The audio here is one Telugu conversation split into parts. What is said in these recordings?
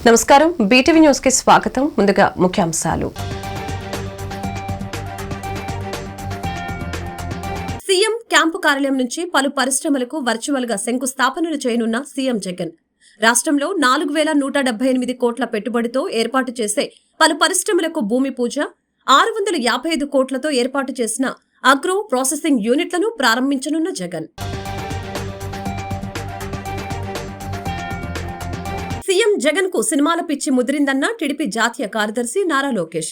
నమస్కారం బీటీవీ న్యూస్ కి స్వాగతం. ముందుగా ముఖ్యాంశాలు. సీఎం క్యాంపు కార్యాలయం నుంచి పలు పరిశ్రమలకు వర్చువల్ గా శంకుస్థాపనలు చేయనున్న సీఎం జగన్. రాష్ట్రంలో 4178 కోట్ల పెట్టుబడితో ఏర్పాటు చేసే పలు పరిశ్రమలకు భూమి పూజ, 655 కోట్లతో ఏర్పాటు చేసిన అగ్రో ప్రాసెసింగ్ యూనిట్లను ప్రారంభించనున్న జగన్. సీఎం జగన్ కు సినిమాల పిచ్చి ముదిరిందన్న టీడీపీ జాతీయ కార్యదర్శి నారా లోకేష్.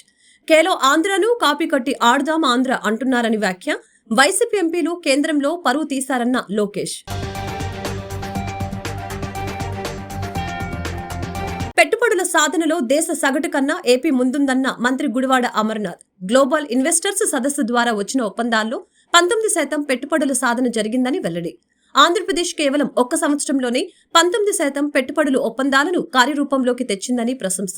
కేలో ఆంధ్రను కాపీ కట్టి ఆడుదాం ఆంధ్ర అంటున్నారని వ్యాఖ్య. వైసీపీ ఎంపీలు కేంద్రంలో పరువు తీశారన్న లోకేష్. పెట్టుబడుల సాధనలో దేశ సగటు కన్నా ఏపీ ముందుందన్న మంత్రి గుడివాడ అమర్నాథ్. గ్లోబల్ ఇన్వెస్టర్స్ సదస్సు ద్వారా వచ్చిన ఒప్పందాల్లో 19% పెట్టుబడుల సాధన జరిగిందని వెల్లడి. ఆంధ్రప్రదేశ్ కేవలం 1 సంవత్సరంలోనే 19% పెట్టుబడులు ఒప్పందాలను కార్యరూపంలోకి తెచ్చిందని ప్రశంస.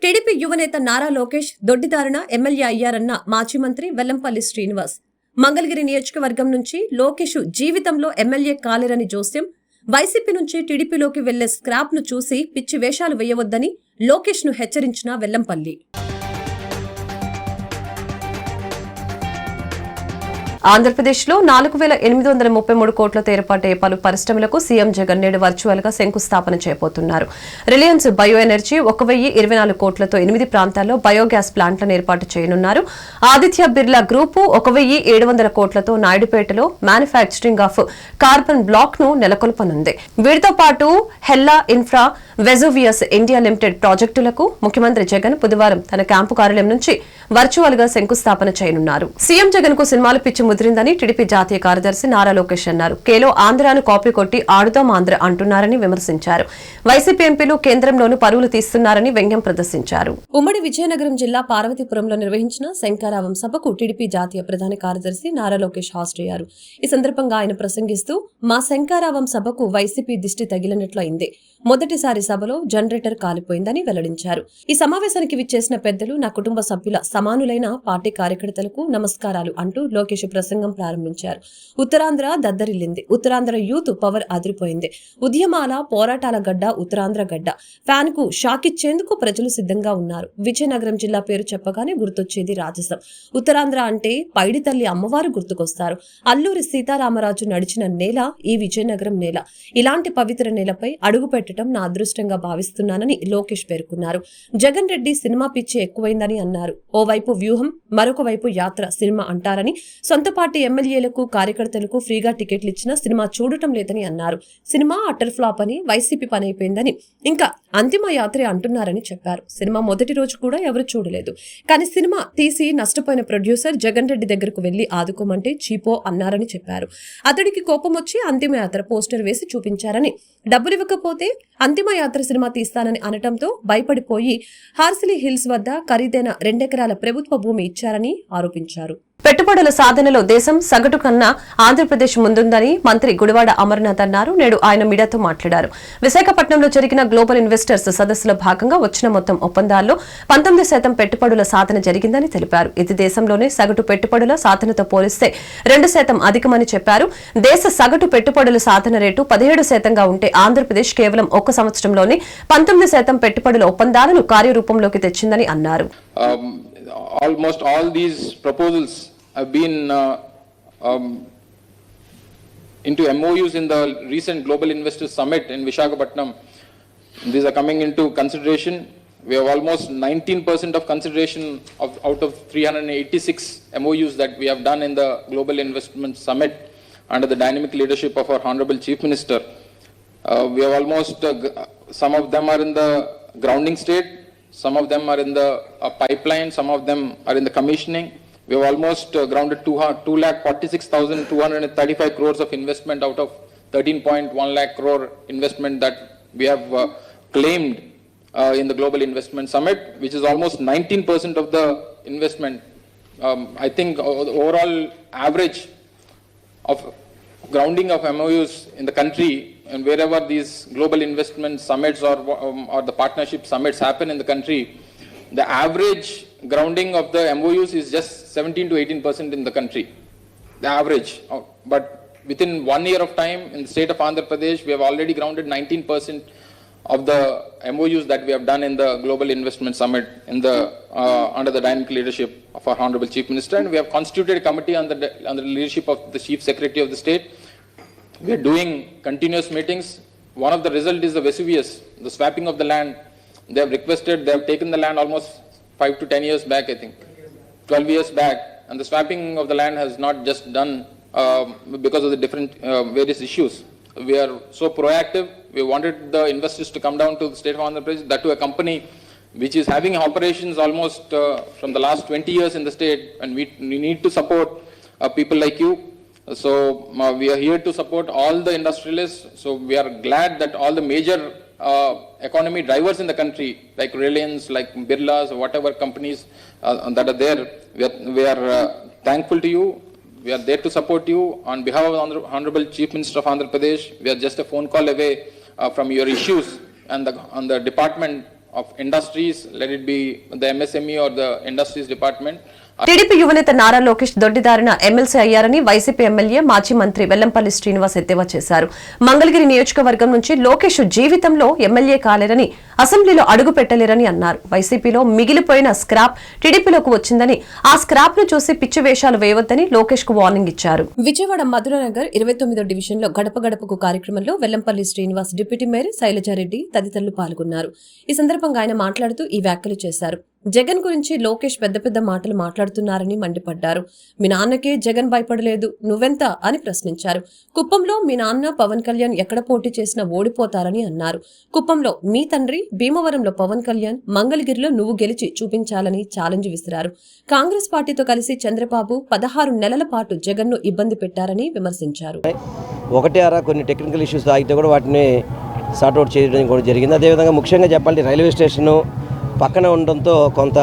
టీడీపీ యువనేత నారా లోకేష్ దొడ్డిదారున ఎమ్మెల్యే అయ్యారన్న మాజీ మంత్రి వెల్లంపల్లి శ్రీనివాస్. మంగళగిరి నియోజకవర్గం నుంచి లోకేష్ జీవితంలో ఎమ్మెల్యే కాలేరని జోస్యం. వైసీపీ నుంచి టీడీపీలోకి వెళ్లే స్క్రాప్ ను చూసి పిచ్చి వేషాలు వేయవద్దని లోకేష్ ను హెచ్చరించిన వెల్లంపల్లి. ఆంధ్రప్రదేశ్లో 4833 కోట్లతో ఏర్పాటే పలు పరిశ్రమలకు సీఎం జగన్ నేడు వర్చువల్ గా శంకుస్థాపన చేయబోతున్నారు. రిలయన్స్ బయో ఎనర్జీ 1024 కోట్లతో 8 ప్రాంతాల్లో బయోగ్యాస్ ప్లాంట్లను ఏర్పాటు చేయనున్నారు. ఆదిత్య బిర్లా గ్రూపు 1700 కోట్లతో నాయుడుపేటలో మ్యానుఫ్యాక్చరింగ్ ఆఫ్ కార్బన్ బ్లాక్ ను నెలకొల్పనుంది. వీటితో పాటు హెల్లా ఇన్ఫ్రా, వెజోవియస్ ఇండియా లిమిటెడ్ ప్రాజెక్టులకు ముఖ్యమంత్రి జగన్ బుధవారం తన క్యాంపు కార్యాలయం నుంచి వర్చువల్ గా శంకుస్థాపన చేయనున్నారు. సీఎం జగన్ కు సినిమాలు పిచ్చి ముదిరిందని టీడీపీ జాతీయ కార్యదర్శి నారా లోకేష్ అన్నారు. కేలో ఆంధ్రాను కాపీ కొట్టి ఆడుదాం ఆంధ్ర అంటున్నారని విమర్శించారు. వైసీపీ ఎంపీలు కేంద్రంలోనూ పరువులు తీస్తున్నారని వ్యంగ్యం ప్రదర్శించారు. ఉమ్మడి విజయనగరం జిల్లా పార్వతీపురంలో నిర్వహించిన శంకరావం సభకు టీడీపీ జాతీయ ప్రధాన కార్యదర్శి నారా లోకేష్ హాజరయ్యారు. ఈ సందర్భంగా ఆయన ప్రసంగిస్తూ మా శంకరావం సభకు వైసీపీ దిష్టి తగిలినట్లు అయింది. మొదటిసారి సభలో జనరేటర్ కాలిపోయిందని వెల్లడించారు. ఈ సమావేశానికి విచ్చేసిన పెద్దలు, నా కుటుంబ సభ్యుల సమానులైన పార్టీ కార్యకర్తలకు నమస్కారాలు అంటూ లోకేష్ ప్రసంగం ప్రారంభించారు. ఉత్తరాంధ్ర దద్దరిల్లింది. ఉత్తరాంధ్ర యూత్ పవర్ అదిరిపోయింది. ఉద్యమాల పోరాటాల గడ్డ ఉత్తరాంధ్ర గడ్డ. ఫ్యాన్ కు షాక్ ఇచ్చేందుకు ప్రజలు సిద్ధంగా ఉన్నారు. విజయనగరం జిల్లా పేరు చెప్పగానే గుర్తొచ్చేది రాజసం. ఉత్తరాంధ్ర అంటే పైడి తల్లి అమ్మవారు గుర్తుకొస్తారు. అల్లూరి సీతారామరాజు నడిచిన నేల ఈ విజయనగరం నేల. ఇలాంటి పవిత్ర నేలపై అడుగు పెట్టడం నా అదృష్టంగా భావిస్తున్నానని లోకేష్ పేర్కొన్నారు. జగన్ రెడ్డి సినిమా పిచ్చి ఎక్కువైందని అన్నారు. ఓవైపు వ్యూహం, మరొక వైపు యాత్ర సినిమా అంటారని, సొంత పార్టీ ఎమ్మెల్యేలకు కార్యకర్తలకు ఫ్రీగా టికెట్లు ఇచ్చినా సినిమా చూడటం లేదని అన్నారు. సినిమా అటర్ ఫ్లాప్ అని, వైసీపీ పని అయిపోయిందని, ఇంకా అంతిమ యాత్రే అంటున్నారని చెప్పారు. సినిమా మొదటి రోజు కూడా ఎవరు చూడలేదు. కానీ సినిమా తీసి నష్టపోయిన ప్రొడ్యూసర్ జగన్ రెడ్డి దగ్గరకు వెళ్లి ఆదుకోమంటే చీపో అన్నారని చెప్పారు. అతడికి కోపం వచ్చి అంతిమ యాత్ర పోస్టర్ వేసి చూపించారని, డబ్బులు ఇవ్వకపోతే అంతిమ యాత్ర సినిమా తీస్తానని అనటంతో భయపడిపోయి హార్సిలీ హిల్స్ వద్ద ఖరీదైన 2 ఎకరాల ప్రభుత్వ భూమి ఇచ్చారని ఆరోపించారు. పెట్టుబడుల సాధనలో దేశం సగటు కన్నా ఆంధ్రప్రదేశ్ ముందుందని మంత్రి గుడివాడ అమర్నాథ్ అన్నారు. నేడు ఆయన మీడియాతో మాట్లాడారు. విశాఖపట్నంలో జరిగిన గ్లోబల్ ఇన్వెస్టర్స్ సదస్సులో భాగంగా వచ్చిన మొత్తం ఒప్పందాల్లో 19% పెట్టుబడుల సాధన జరిగిందని తెలిపారు. ఇది దేశంలోనే సగటు పెట్టుబడుల సాధనతో పోలిస్తే 2% అధికమని చెప్పారు. దేశ సగటు పెట్టుబడుల సాధన రేటు 17%గా ఉంటే ఆంధ్రప్రదేశ్ కేవలం 1 సంవత్సరంలోనే 19% పెట్టుబడుల ఒప్పందాలను కార్యరూపంలోకి తెచ్చిందని అన్నారు. Almost all these proposals have been into MOUs in the recent Global Investors Summit in Visakhapatnam. These are coming into consideration. We have almost 19% of consideration out of 386 MOUs that we have done in the Global Investment Summit under the dynamic leadership of our Honorable Chief Minister. We have almost, some of them are in the grounding state, some of them are in the pipeline, some of them are in the commissioning. We have almost grounded 2,46,235 crores of investment out of 13.1 lakh crore investment that we have claimed in the Global Investment Summit, which is almost 19% of the investment. I think the overall average of grounding of MOUs in the country, and wherever these global investment summits or the partnership summits happen in the country, the average grounding of the MOUs is just 17 to 18% in the country, the average. But within 1 year of time in the state of Andhra Pradesh, we have already grounded 19% of the MOUs that we have done in the Global Investment Summit in the under the dynamic leadership of our Honorable Chief Minister, and we have constituted a committee under the leadership of the Chief Secretary of the state. We are doing continuous meetings. One of the result is the Vesuvius, the swapping of the land. They have requested, they have taken the land almost 5 to 10 years back, I think, 12 years back, and the swapping of the land has not just done because of the different various issues. We are so proactive. We wanted the investors to come down to the state of Andhra Pradesh, that to a company which is having operations almost from the last 20 years in the state, and we need to support people like you. So we are here to support all the industrialists. So we are glad that all the major economy drivers in the country, like Reliance, like Birlas, whatever companies that are there, we are thankful to you. We are there to support you. On behalf of the Honorable Chief Minister of Andhra Pradesh, we are just a phone call away from your issues, and on the Department of Industries, let it be the MSME or the Industries Department. TDP యువనేత నారా లోకేష్ దొడ్డిదారిన ఎమ్మెల్సీ అయ్యారని వైసీపీ ఎమ్మెల్యే మాజీ మంత్రి వెల్లంపల్లి శ్రీనివాస్ ఎద్దేవా చేశారు. మంగళగిరి నియోజకవర్గం నుంచి లోకేష్ జీవితంలో ఎమ్మెల్యే కాలేరని, అసెంబ్లీలో అడుగు పెట్టలేరని అన్నారు. వైసీపీలో మిగిలిపోయిన స్క్రాప్ టీడీపీలోకి వచ్చిందని, ఆ స్క్రాప్ ను చూసి పిచ్చి వేషాలు వేయవద్దని లోకేష్ కు వార్నింగ్ ఇచ్చారు. విజయవాడ మధురనగర్ 29వ డివిజన్ లో గడప గడపకు కార్యక్రమంలో వెల్లంపల్లి శ్రీనివాస్, డిప్యూటీ మేయర్ శైలజారెడ్డి తదితరులు పాల్గొన్నారు. ఈ సందర్భంగా ఆయన మాట్లాడుతూ ఈ వ్యాఖ్యలు చేశారు. జగన్ గురించి లోకేష్ పెద్ద పెద్ద మాటలు మాట్లాడుతున్నారని మండిపడ్డారు. మీ నాన్నకే జగన్ భయపడలేదు, నువ్వెంత అని ప్రశ్నించారు. కుప్పంలో మీ నాన్న పవన్ కళ్యాణ్ ఎక్కడ పోటీ చేసినా ఓడిపోతారని అన్నారు. కుప్పంలో మీ తండ్రి, భీమవరంలో పవన్ కళ్యాణ్, మంగళగిరిలో నువ్వు గెలిచి చూపించాలని ఛాలెంజ్ విసిరారు. కాంగ్రెస్ పార్టీతో కలిసి చంద్రబాబు 16 నెలల పాటు జగన్ ను ఇబ్బంది పెట్టారని విమర్శించారు. కొన్ని టెక్నికల్ ఇష్యూస్ ఆగితే కూడా వాటిని సార్ట్అవుట్ చేయడం కూడా జరిగింది. అదేవిధంగా ముఖ్యంగా చెప్పాలంటే రైల్వే స్టేషను పక్కన ఉండడంతో కొంత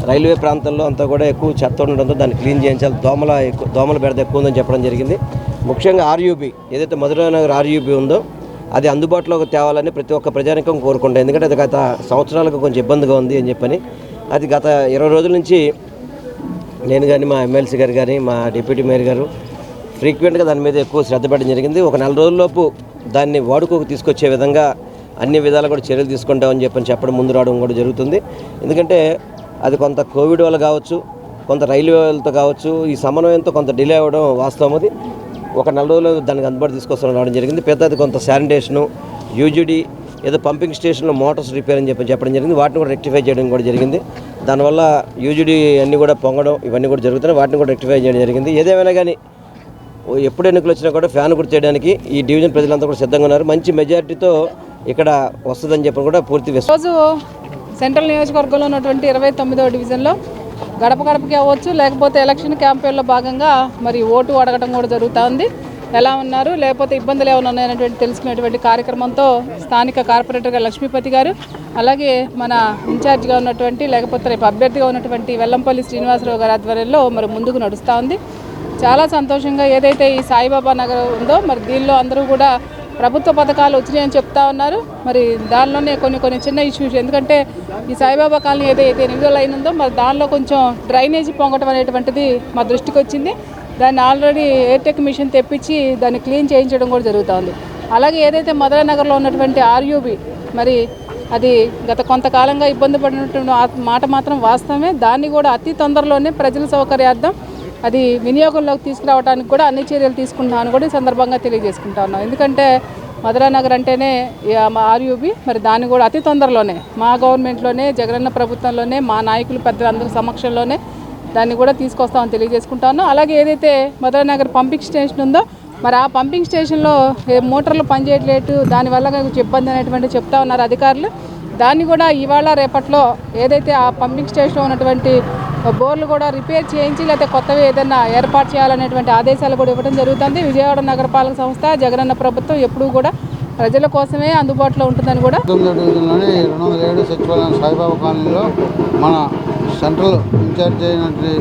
రైల్వే ప్రాంతంలో అంతా కూడా ఎక్కువ చెత్త ఉండడంతో దాన్ని క్లీన్ చేయించాలి. దోమల బెడద ఎక్కువ ఉందని చెప్పడం జరిగింది. ముఖ్యంగా ఆర్యూబీ ఏదైతే మధురానగర్ ఆర్యూబీ ఉందో అది అందుబాటులోకి తేవాలని ప్రతి ఒక్క ప్రజానికం కోరుకుంటాం. ఎందుకంటే అది గత సంవత్సరాలకు కొంచెం ఇబ్బందిగా ఉంది అని చెప్పని, అది గత 20 రోజుల నుంచి నేను కానీ, మా ఎమ్మెల్సీ గారు కానీ, మా డిప్యూటీ మేయర్ గారు ఫ్రీక్వెంట్గా దాని మీద ఎక్కువ శ్రద్ధ పెట్టడం జరిగింది. ఒక 4 రోజుల్లోపు దాన్ని వాడుకోకు తీసుకొచ్చే విధంగా అన్ని విధాలు కూడా చర్యలు తీసుకుంటామని చెప్పడం ముందు రావడం కూడా జరుగుతుంది. ఎందుకంటే అది కొంత కోవిడ్ వల్ల కావచ్చు, కొంత రైల్వేలతో కావచ్చు, ఈ సమన్వయంతో కొంత డిలే అవ్వడం వాస్తవం. అది ఒక 4 రోజులు దానికి అందుబాటు తీసుకొస్తామని రావడం జరిగింది. పెద్దది కొంత శానిటేషను, యూజీడీ, ఏదో పంపింగ్ స్టేషన్లో మోటార్స్ రిపేర్ అని చెప్పడం జరిగింది. వాటిని కూడా రెక్టిఫై చేయడం కూడా జరిగింది. దానివల్ల యూజీడీ అన్నీ కూడా పొంగడం ఇవన్నీ కూడా జరుగుతున్నాయి. వాటిని కూడా రెక్టిఫై చేయడం జరిగింది. ఏదేమైనా కానీ ఎప్పుడు ఎన్నికలు వచ్చినా కూడా ఫ్యాన్ గుర్తు చేయడానికి ఈ డివిజన్ ప్రజలంతా కూడా సిద్ధంగా ఉన్నారు. మంచి మెజారిటీతో ఇక్కడ వస్తుందని చెప్పి కూడా పూర్తి విశ్వాసం. రోజు సెంట్రల్ నియోజకవర్గంలో ఉన్నటువంటి 29వ డివిజన్లో గడప గడపకి అవ్వచ్చు, లేకపోతే ఎలక్షన్ క్యాంపెయిన్లో భాగంగా మరి ఓటు అడగడం కూడా జరుగుతూ ఉంది. ఎలా ఉన్నారు, లేకపోతే ఇబ్బందులు ఏమైనా ఉన్నాయనేటువంటి తెలుసుకునేటువంటి కార్యక్రమంతో స్థానిక కార్పొరేటర్గా లక్ష్మీపతి గారు, అలాగే మన ఇన్ఛార్జిగా ఉన్నటువంటి, లేకపోతే రేపు అభ్యర్థిగా ఉన్నటువంటి వెల్లంపల్లి శ్రీనివాసరావు గారి ఆధ్వర్యంలో మరి ముందుకు నడుస్తూ ఉంది. చాలా సంతోషంగా ఏదైతే ఈ సాయిబాబా నగర్ ఉందో మరి దీనిలో అందరూ కూడా ప్రభుత్వ పథకాలు వచ్చినాయని చెప్తా ఉన్నారు. మరి దానిలోనే కొన్ని చిన్న ఇష్యూస్, ఎందుకంటే ఈ సాయిబాబా కాలనీ ఏదైతే 8వ లైన్ ఉందో మరి దానిలో కొంచెం డ్రైనేజీ పొంగటం అనేటువంటిది మా దృష్టికి వచ్చింది. దాన్ని ఆల్రెడీ ఎయిర్టెక్ మిషన్ తెప్పించి దాన్ని క్లీన్ చేయించడం కూడా జరుగుతుంది. అలాగే ఏదైతే మధురానగర్లో ఉన్నటువంటి ఆర్యూబీ మరి అది గత కొంతకాలంగా ఇబ్బంది పడినటువంటి మాట మాత్రం వాస్తవమే. దాన్ని కూడా అతి తొందరలోనే ప్రజల సౌకర్యార్థం అది వినియోగంలోకి తీసుకురావడానికి కూడా అన్ని చర్యలు తీసుకుంటామని కూడా ఈ సందర్భంగా తెలియజేసుకుంటా ఉన్నాం. ఎందుకంటే మధురానగర్ అంటేనే ఆర్యూబీ, మరి దాన్ని కూడా అతి తొందరలోనే మా గవర్నమెంట్లోనే, జగనన్న ప్రభుత్వంలోనే, మా నాయకులు పెద్దలందరి సమక్షంలోనే దాన్ని కూడా తీసుకొస్తామని తెలియజేసుకుంటా ఉన్నాం. అలాగే ఏదైతే మధురానగర్ పంపింగ్ స్టేషన్ ఉందో మరి ఆ పంపింగ్ స్టేషన్లో మోటార్లు పనిచేయట్లేదు, దానివల్ల కొంచెం ఇబ్బంది అనేటువంటి చెప్తా ఉన్నారు అధికారులు. దాన్ని కూడా ఇవాళ రేపట్లో ఏదైతే ఆ పంపింగ్ స్టేషన్లో ఉన్నటువంటి బోర్లు కూడా రిపేర్ చేయించి లేకపోతే కొత్తవి ఏదైనా ఏర్పాటు చేయాలనేటువంటి ఆదేశాలు కూడా ఇవ్వడం జరుగుతుంది. విజయవాడ నగరపాలక సంస్థ, జగనన్న ప్రభుత్వం ఎప్పుడూ కూడా ప్రజల కోసమే అందుబాటులో ఉంటుందని కూడా. 9వ డివిజన్లోని 207 సచివాలయం సాయిబాబా కాలనీలో మన సెంట్రల్ ఇన్ఛార్జ్ అయినటువంటి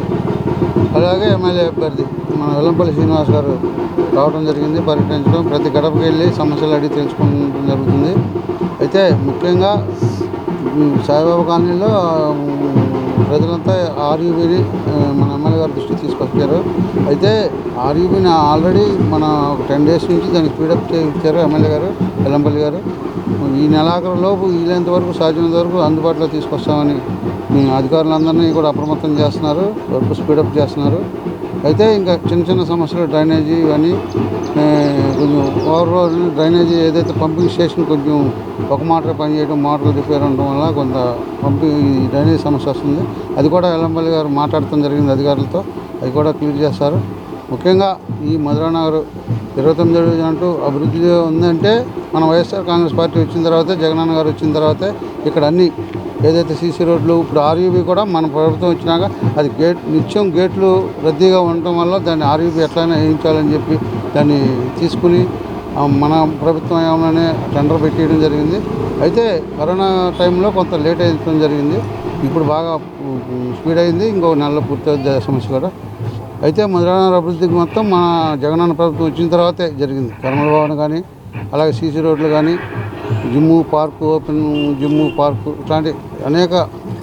అలాగే ఎమ్మెల్యే అభ్యర్థి మన వెల్లంపల్లి శ్రీనివాస్ గారు రావడం జరిగింది. పర్యటించడం, ప్రతి గడపకి వెళ్ళి సమస్యలు అడిగి తెలుసుకోవడం జరుగుతుంది. అయితే ముఖ్యంగా సాయిబాబా కాలనీలో ప్రజలంతా ఆర్యూబీని మన ఎమ్మెల్యే గారి దృష్టికి తీసుకొచ్చారు. అయితే ఆర్యూబీని ఆల్రెడీ మన 10 days నుంచి దానికి స్పీడప్ ఇచ్చారు ఎమ్మెల్యే గారు వెల్లంపల్లి గారు. ఈ నెలాఖరులోపు వీలైనంత వరకు సాధ్యమైనంత వరకు అందుబాటులో తీసుకొస్తామని అధికారులందరినీ కూడా అప్రమత్తం చేస్తున్నారు, వర్క్ స్పీడప్ చేస్తున్నారు. అయితే ఇంకా చిన్న సమస్యలు డ్రైనేజీ ఇవన్నీ కొంచెం ఓవరాల్ డ్రైనేజీ ఏదైతే పంపింగ్ స్టేషన్ కొంచెం ఒక మోటార్ పనిచేయడం, మోటార్లు రిపేర్ ఉండడం వల్ల కొంత డ్రైనేజీ సమస్య వస్తుంది. అది కూడా వెల్లంపల్లి గారు మాట్లాడటం జరిగింది అధికారులతో, అది కూడా క్లియర్ చేస్తారు. ముఖ్యంగా ఈ మధురానగర్ 29వ డివిజన్ అంటూ అభివృద్ధి ఉందంటే మన వైఎస్ఆర్ కాంగ్రెస్ పార్టీ వచ్చిన తర్వాతే, జగనన్న గారు వచ్చిన తర్వాతే ఇక్కడ అన్నీ ఏదైతే సీసీ రోడ్లు, ఇప్పుడు ఆర్యూబీ కూడా మన ప్రభుత్వం వచ్చినాక అది నిత్యం గేట్లు రద్దీగా ఉండటం వల్ల దాన్ని ఆర్యూబీ ఎట్లయినా వేయించాలని చెప్పి దాన్ని తీసుకుని మన ప్రభుత్వం ఏమైనా టెండర్ పెట్టేయడం జరిగింది. అయితే కరోనా టైంలో కొంత లేట్ అయ్యడం జరిగింది. ఇప్పుడు బాగా స్పీడ్ అయింది, ఇంకో నెలలో పూర్తి సమస్య కూడా. అయితే మధురానగర్ అభివృద్ధికి మొత్తం మన జగనన్న ప్రభుత్వం వచ్చిన తర్వాతే జరిగింది. కర్మల భవన్ కానీ, అలాగే సీసీ రోడ్లు కానీ, gym park, open gym park, ఇట్లాంటి అనేక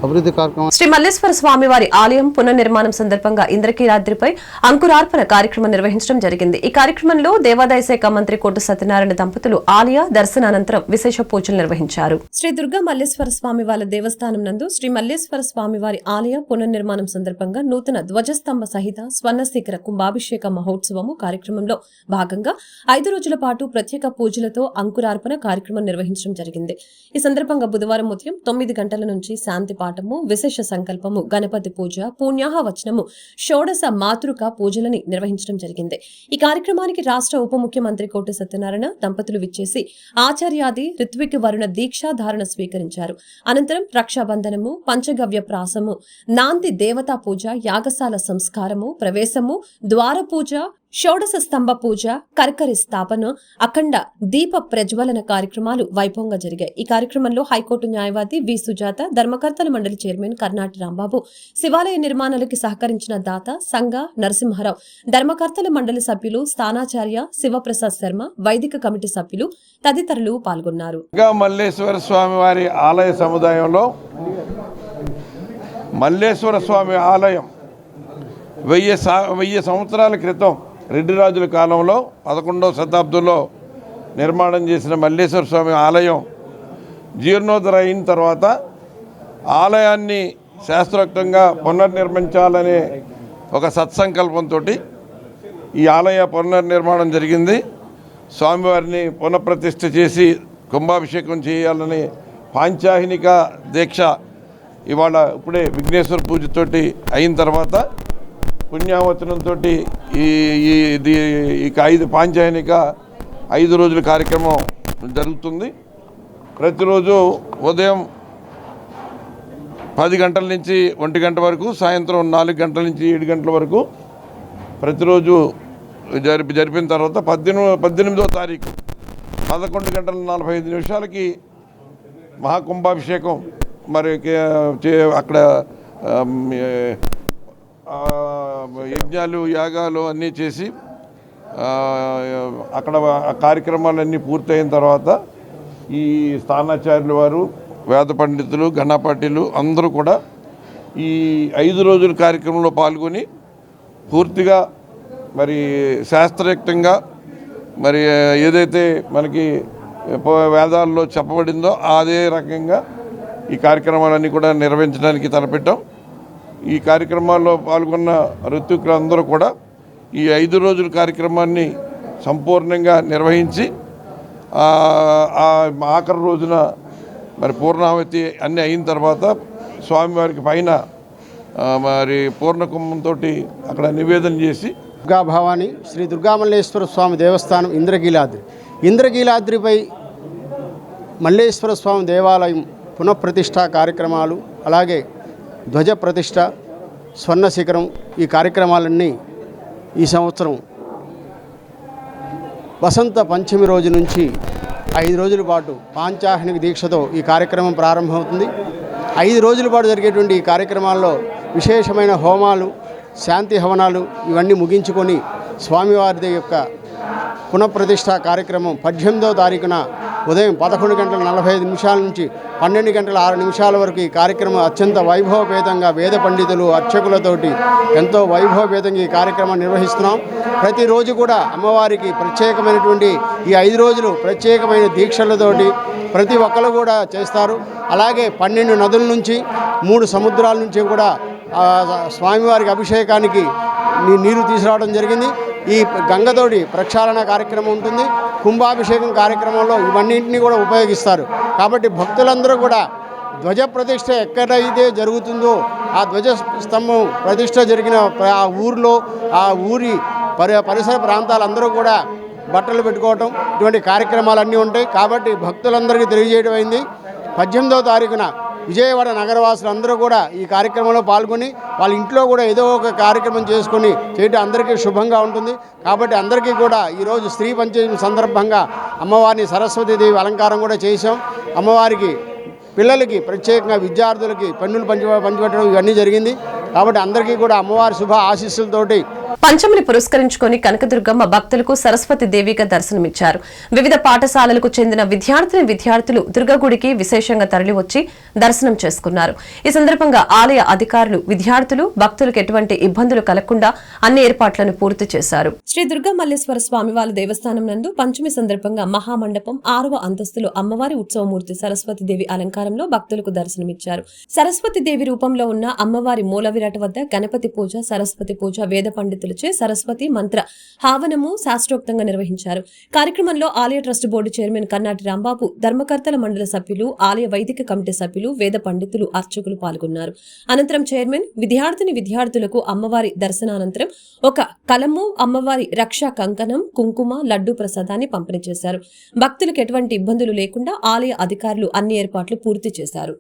అభివృద్ధి కార్యక్రమాలు. శ్రీ మల్లేశ్వర స్వామివారి ఆలయం పునర్నిర్మాణం సందర్భంగా ఇంద్రకీలాద్రిపై అంకురార్పణ కార్యక్రమం నిర్వహించడం జరిగింది. ఈ కార్యక్రమంలో దేవాదాయ శాఖ మంత్రి కోట సత్యనారాయణ దంపతులు ఆలయ దర్శనానంతరం విశేష పూజలు నిర్వహించారు. శ్రీ దుర్గా మల్లేశ్వర స్వామి వారి దేవస్థానం నందు శ్రీ మల్లేశ్వర స్వామివారి ఆలయ పునర్నిర్మాణం సందర్భంగా నూతన ధ్వజస్తంభ సహిత స్వర్ణ శిఖర కుంభాభిషేక మహోత్సవము కార్యక్రమంలో భాగంగా 5 రోజుల పాటు ప్రత్యేక పూజలతో అంకురార్పణ కార్యక్రమం నిర్వహించడం జరిగింది. ఈ సందర్భంగా బుధవారం ఉదయం 9 గంటల నుంచి శాంతి పాఠము, విశేష సంకల్పము, గణపతి పూజ, పుణ్యాహ వచనము, షోడశ మాతృక పూజలని నిర్వహించడం జరిగింది. ఈ కార్యక్రమానికి రాష్ట్ర ఉప ముఖ్యమంత్రి కోట సత్యనారాయణ దంపతులు విచ్చేసి ఆచార్యాది ఋత్విక్ వరుణ దీక్షా ధారణ స్వీకరించారు. అనంతరం రక్షాబంధనము, పంచగవ్య ప్రాసము, నాంది దేవతా పూజ, యాగశాల సంస్కారము, ప్రవేశము, ద్వార పూజ, షోడశ స్తంభ పూజ, కర్కరి స్థాపన, అఖండ దీప ప్రజ్వలన కార్యక్రమాలు వైభవంగా జరిగాయి. ఈ కార్యక్రమంలో హైకోర్టు న్యాయవాది వి సుజాత, ధర్మకర్తల మండలి చైర్మన్ కర్నాటి రాంబాబు, శివాలయ నిర్మాణాలకు సహకరించిన దాత సంగ నరసింహారావు, ధర్మకర్తల మండలి సభ్యులు స్థానాచార్య శివప్రసాద్ శర్మ, వైదిక కమిటీ సభ్యులు తదితరులు పాల్గొన్నారు. మల్లేశ్వర స్వామి వారి ఆలయ సముదాయంలో మల్లేశ్వర స్వామి ఆలయం 1000 సంవత్సరాల క్రితం రెడ్డి రాజుల కాలంలో 11వ శతాబ్దంలో నిర్మాణం చేసిన మల్లేశ్వర స్వామి ఆలయం జీర్ణోద్ధర అయిన తర్వాత ఆలయాన్ని శాస్త్రోక్తంగా పునర్నిర్మించాలనే ఒక సత్సంకల్పంతో ఈ ఆలయ పునర్నిర్మాణం జరిగింది. స్వామివారిని పునఃప్రతిష్ఠ చేసి కుంభాభిషేకం చేయాలని పాంచాహినిక దీక్ష ఇవాళ ఇప్పుడే విఘ్నేశ్వర పూజతోటి అయిన తర్వాత పుణ్యావచనంతో ఈ 5 పాంచాయనిక 5 రోజుల కార్యక్రమం జరుగుతుంది. ప్రతిరోజు ఉదయం 10 గంటల నుంచి 1 గంట వరకు, సాయంత్రం 4 గంటల నుంచి 7 గంటల వరకు ప్రతిరోజు జరిపిన తర్వాత 18వ తారీఖు 11 గంటల 45 నిమిషాలకి మహాకుంభాభిషేకం మరి అక్కడ యజ్ఞాలు యాగాలు అన్నీ చేసి అక్కడ కార్యక్రమాలన్నీ పూర్తయిన తర్వాత ఈ స్థానాచార్యుల వారు, వేద పండితులు, గణపాఠులు అందరూ కూడా ఈ 5 రోజుల కార్యక్రమంలో పాల్గొని పూర్తిగా మరి శాస్త్రయుక్తంగా మరి ఏదైతే మనకి వేదాల్లో చెప్పబడిందో అదే రకంగా ఈ కార్యక్రమాలన్నీ కూడా నిర్వహించడానికి తలపెట్టాం. ఈ కార్యక్రమాల్లో పాల్గొన్న ఋత్వికులు అందరూ కూడా ఈ 5 రోజుల కార్యక్రమాన్ని సంపూర్ణంగా నిర్వహించి ఆఖరి రోజున మరి పూర్ణావతి అన్నీ అయిన తర్వాత స్వామివారికి పైన మరి పూర్ణకుంభంతో అక్కడ నివేదన చేసి దుర్గా భవాని శ్రీ దుర్గామల్లేశ్వర స్వామి దేవస్థానం ఇంద్రకీలాద్రిపై మల్లేశ్వర స్వామి దేవాలయం పునఃప్రతిష్ఠా కార్యక్రమాలు, అలాగే ధ్వజ ప్రతిష్ఠ, స్వర్ణ శిఖరం, ఈ కార్యక్రమాలన్నీ ఈ సంవత్సరం వసంత పంచమి రోజు నుంచి 5 రోజుల పాటు పాంచాహినిక దీక్షతో ఈ కార్యక్రమం ప్రారంభమవుతుంది. 5 రోజుల పాటు జరిగేటువంటి ఈ కార్యక్రమాల్లో విశేషమైన హోమాలు, శాంతి హవనాలు ఇవన్నీ ముగించుకొని స్వామివారి యొక్క పునఃప్రతిష్ఠా కార్యక్రమం 18వ తారీఖున ఉదయం 11:45 నుంచి 12:06 వరకు ఈ కార్యక్రమం అత్యంత వైభవపేతంగా వేద పండితులు అర్చకులతోటి ఎంతో వైభవపేతంగా ఈ కార్యక్రమం నిర్వహిస్తున్నాం. ప్రతిరోజు కూడా అమ్మవారికి ప్రత్యేకమైనటువంటి ఈ 5 రోజులు ప్రత్యేకమైన దీక్షలతోటి ప్రతి ఒక్కరు కూడా చేస్తారు. అలాగే 12 నదుల నుంచి 3 సముద్రాల నుంచి కూడా స్వామివారికి అభిషేకానికి నీరు తీసుకురావడం జరిగింది. ఈ గంగతోటి ప్రక్షాళన కార్యక్రమం ఉంటుంది. కుంభాభిషేకం కార్యక్రమంలో ఇవన్నింటినీ కూడా ఉపయోగిస్తారు. కాబట్టి భక్తులందరూ కూడా ధ్వజ ప్రతిష్ఠ ఎక్కడైతే జరుగుతుందో ఆ ధ్వజ స్తంభం ప్రతిష్ఠ జరిగిన ఆ ఊరిలో ఆ ఊరి పరిసర ప్రాంతాలందరూ కూడా బట్టలు పెట్టుకోవటం ఇటువంటి కార్యక్రమాలన్నీ ఉంటాయి. కాబట్టి భక్తులందరికీ తెలియజేయడం అయింది. 18వ తారీఖున విజయవాడ నగరవాసులందరూ కూడా ఈ కార్యక్రమంలో పాల్గొని వాళ్ళ ఇంట్లో కూడా ఏదో ఒక కార్యక్రమం చేసుకొని చేయడం అందరికీ శుభంగా ఉంటుంది. కాబట్టి అందరికీ కూడా ఈరోజు స్త్రీ పంచమి సందర్భంగా అమ్మవారిని సరస్వతీదేవి అలంకారం కూడా చేశాం. అమ్మవారికి పిల్లలకి ప్రత్యేకంగా విద్యార్థులకి పెన్నులు పంచిపెట్టడం ఇవన్నీ జరిగింది. కాబట్టి అందరికీ కూడా అమ్మవారి శుభ ఆశీస్సులతోటి పంచమిని పురస్కరించుకొని కనకదుర్గమ్మ భక్తులకు సరస్వతి దేవిగా దర్శనమిచ్చారు. వివిధ పాఠశాలలకు చెందిన విద్యార్థులు దుర్గగుడికి విశేషంగా తరలివచ్చి దర్శనం చేసుకున్నారు. ఈ సందర్భంగా ఆలయ అధికారులు విద్యార్థులు భక్తులకు ఎటువంటి ఇబ్బందులు కలగకుండా అన్ని ఏర్పాట్లను పూర్తి చేశారు. శ్రీ దుర్గా మల్లేశ్వర స్వామివారి దేవస్థానం నందు పంచమి సందర్భంగా మహామండపం 6వ అంతస్తులో అమ్మవారి ఉత్సవమూర్తి సరస్వతి దేవి అలంకారంలో భక్తులకు దర్శనమిచ్చారు. సరస్వతి దేవి రూపంలో ఉన్న అమ్మవారి మూల విరాట వద్ద గణపతి పూజ, సరస్వతి పూజ, వేద పండితులచే సరస్వతి మంత్ర హావనము శాస్త్రోక్తంగా నిర్వహించారు. కార్యక్రమంలో ఆలయ trust board chairman Kannati Rambabu, ధర్మకర్తల మండలి సభ్యులు, ఆలయ వైదిక కమిటీ సభ్యులు, వేద పండితులు, అర్చకులు పాల్గొన్నారు. అనంతరం చైర్మన్ విద్యార్థులకు అమ్మవారి దర్శనానంతరం ఒక కలము, అమ్మవారి రక్షా కంకణం, కుంకుమ, లడ్డూ ప్రసాదాన్ని పంపిణీ చేశారు. భక్తులకు ఎటువంటి ఇబ్బందులు లేకుండా ఆలయ అధికారులు అన్ని ఏర్పాట్లు పూర్తి చేశారు.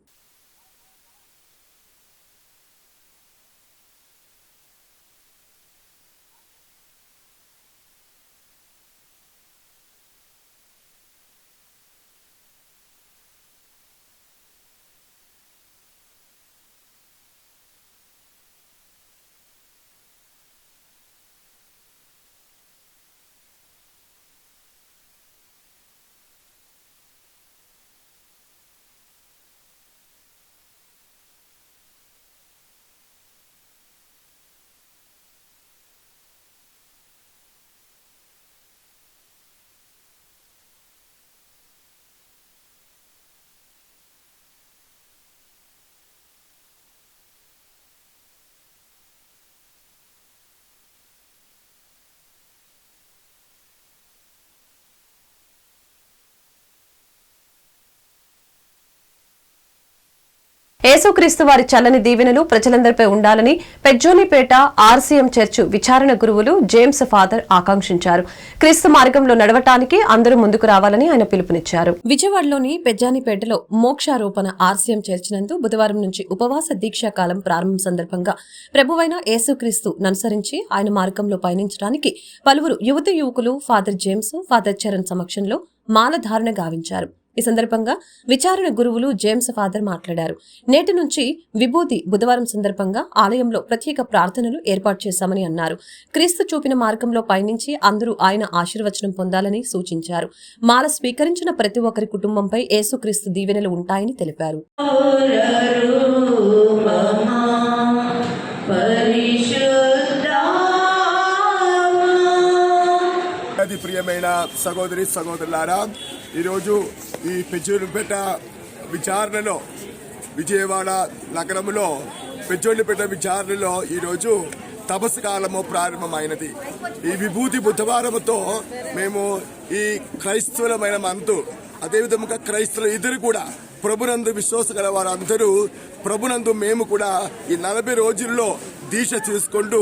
యేసుక్రీస్తు వారి చల్లని దీవెనలు ప్రజలందరిపై ఉండాలని పెజ్జోనిపేట ఆర్సీఎం చర్చ్ విచారణ గురువులు జేమ్స్ ఫాదర్ ఆకాంక్షించారు. క్రీస్తు మార్గంలో నడవటానికి అందరూ ముందుకు రావాలని ఆయన పిలుపునిచ్చారు. విజయవాడలోని పెజ్జానిపేటలో మోక్షారోపణ ఆర్సీఎం చర్చ్ నందు బుధవారం నుంచి ఉపవాస దీక్షాకాలం ప్రారంభం సందర్భంగా ప్రభువైన యేసుక్రీస్తు ననుసరించి ఆయన మార్గంలో పయనించడానికి పలువురు యువకులు ఫాదర్ జేమ్స్, ఫాదర్ చరణ్ సమక్షంలో మాలధారణ గావించారు. ఈ సందర్భంగా విచారణ గురువులు జేమ్స్ ఫాదర్ మాట్లాడారు. నేటి నుంచి విభూతి బుధవారం సందర్భంగా ఆలయంలో ప్రత్యేక ప్రార్థనలు ఏర్పాటు చేశామని అన్నారు. క్రీస్తు చూపిన మార్గంలో పయనించి అందరూ ఆయన ఆశీర్వచనం పొందాలని సూచించారు. మాల స్వీకరించిన ప్రతి ఒక్కరి కుటుంబంపై యేసుక్రీస్తు దీవెనలు ఉంటాయని తెలిపారు. ప్రియమైన సహోదరి సహోదరులారా, ఈరోజు ఈ పెజ్జోనిపేట విచారణలో విజయవాడ నగరంలో పెజ్జోనిపేట విచారణలో ఈరోజు తపస్సు కాలము ప్రారంభమైనది. ఈ విభూతి బుధవారంతో మేము ఈ క్రైస్తవులమైన మనతో అదేవిధంగా క్రైస్తవులు ఇద్దరు కూడా ప్రభునందు విశ్వాస గల వారందరూ ప్రభునందు మేము కూడా ఈ 40 రోజుల్లో దీక్ష తీసుకుంటూ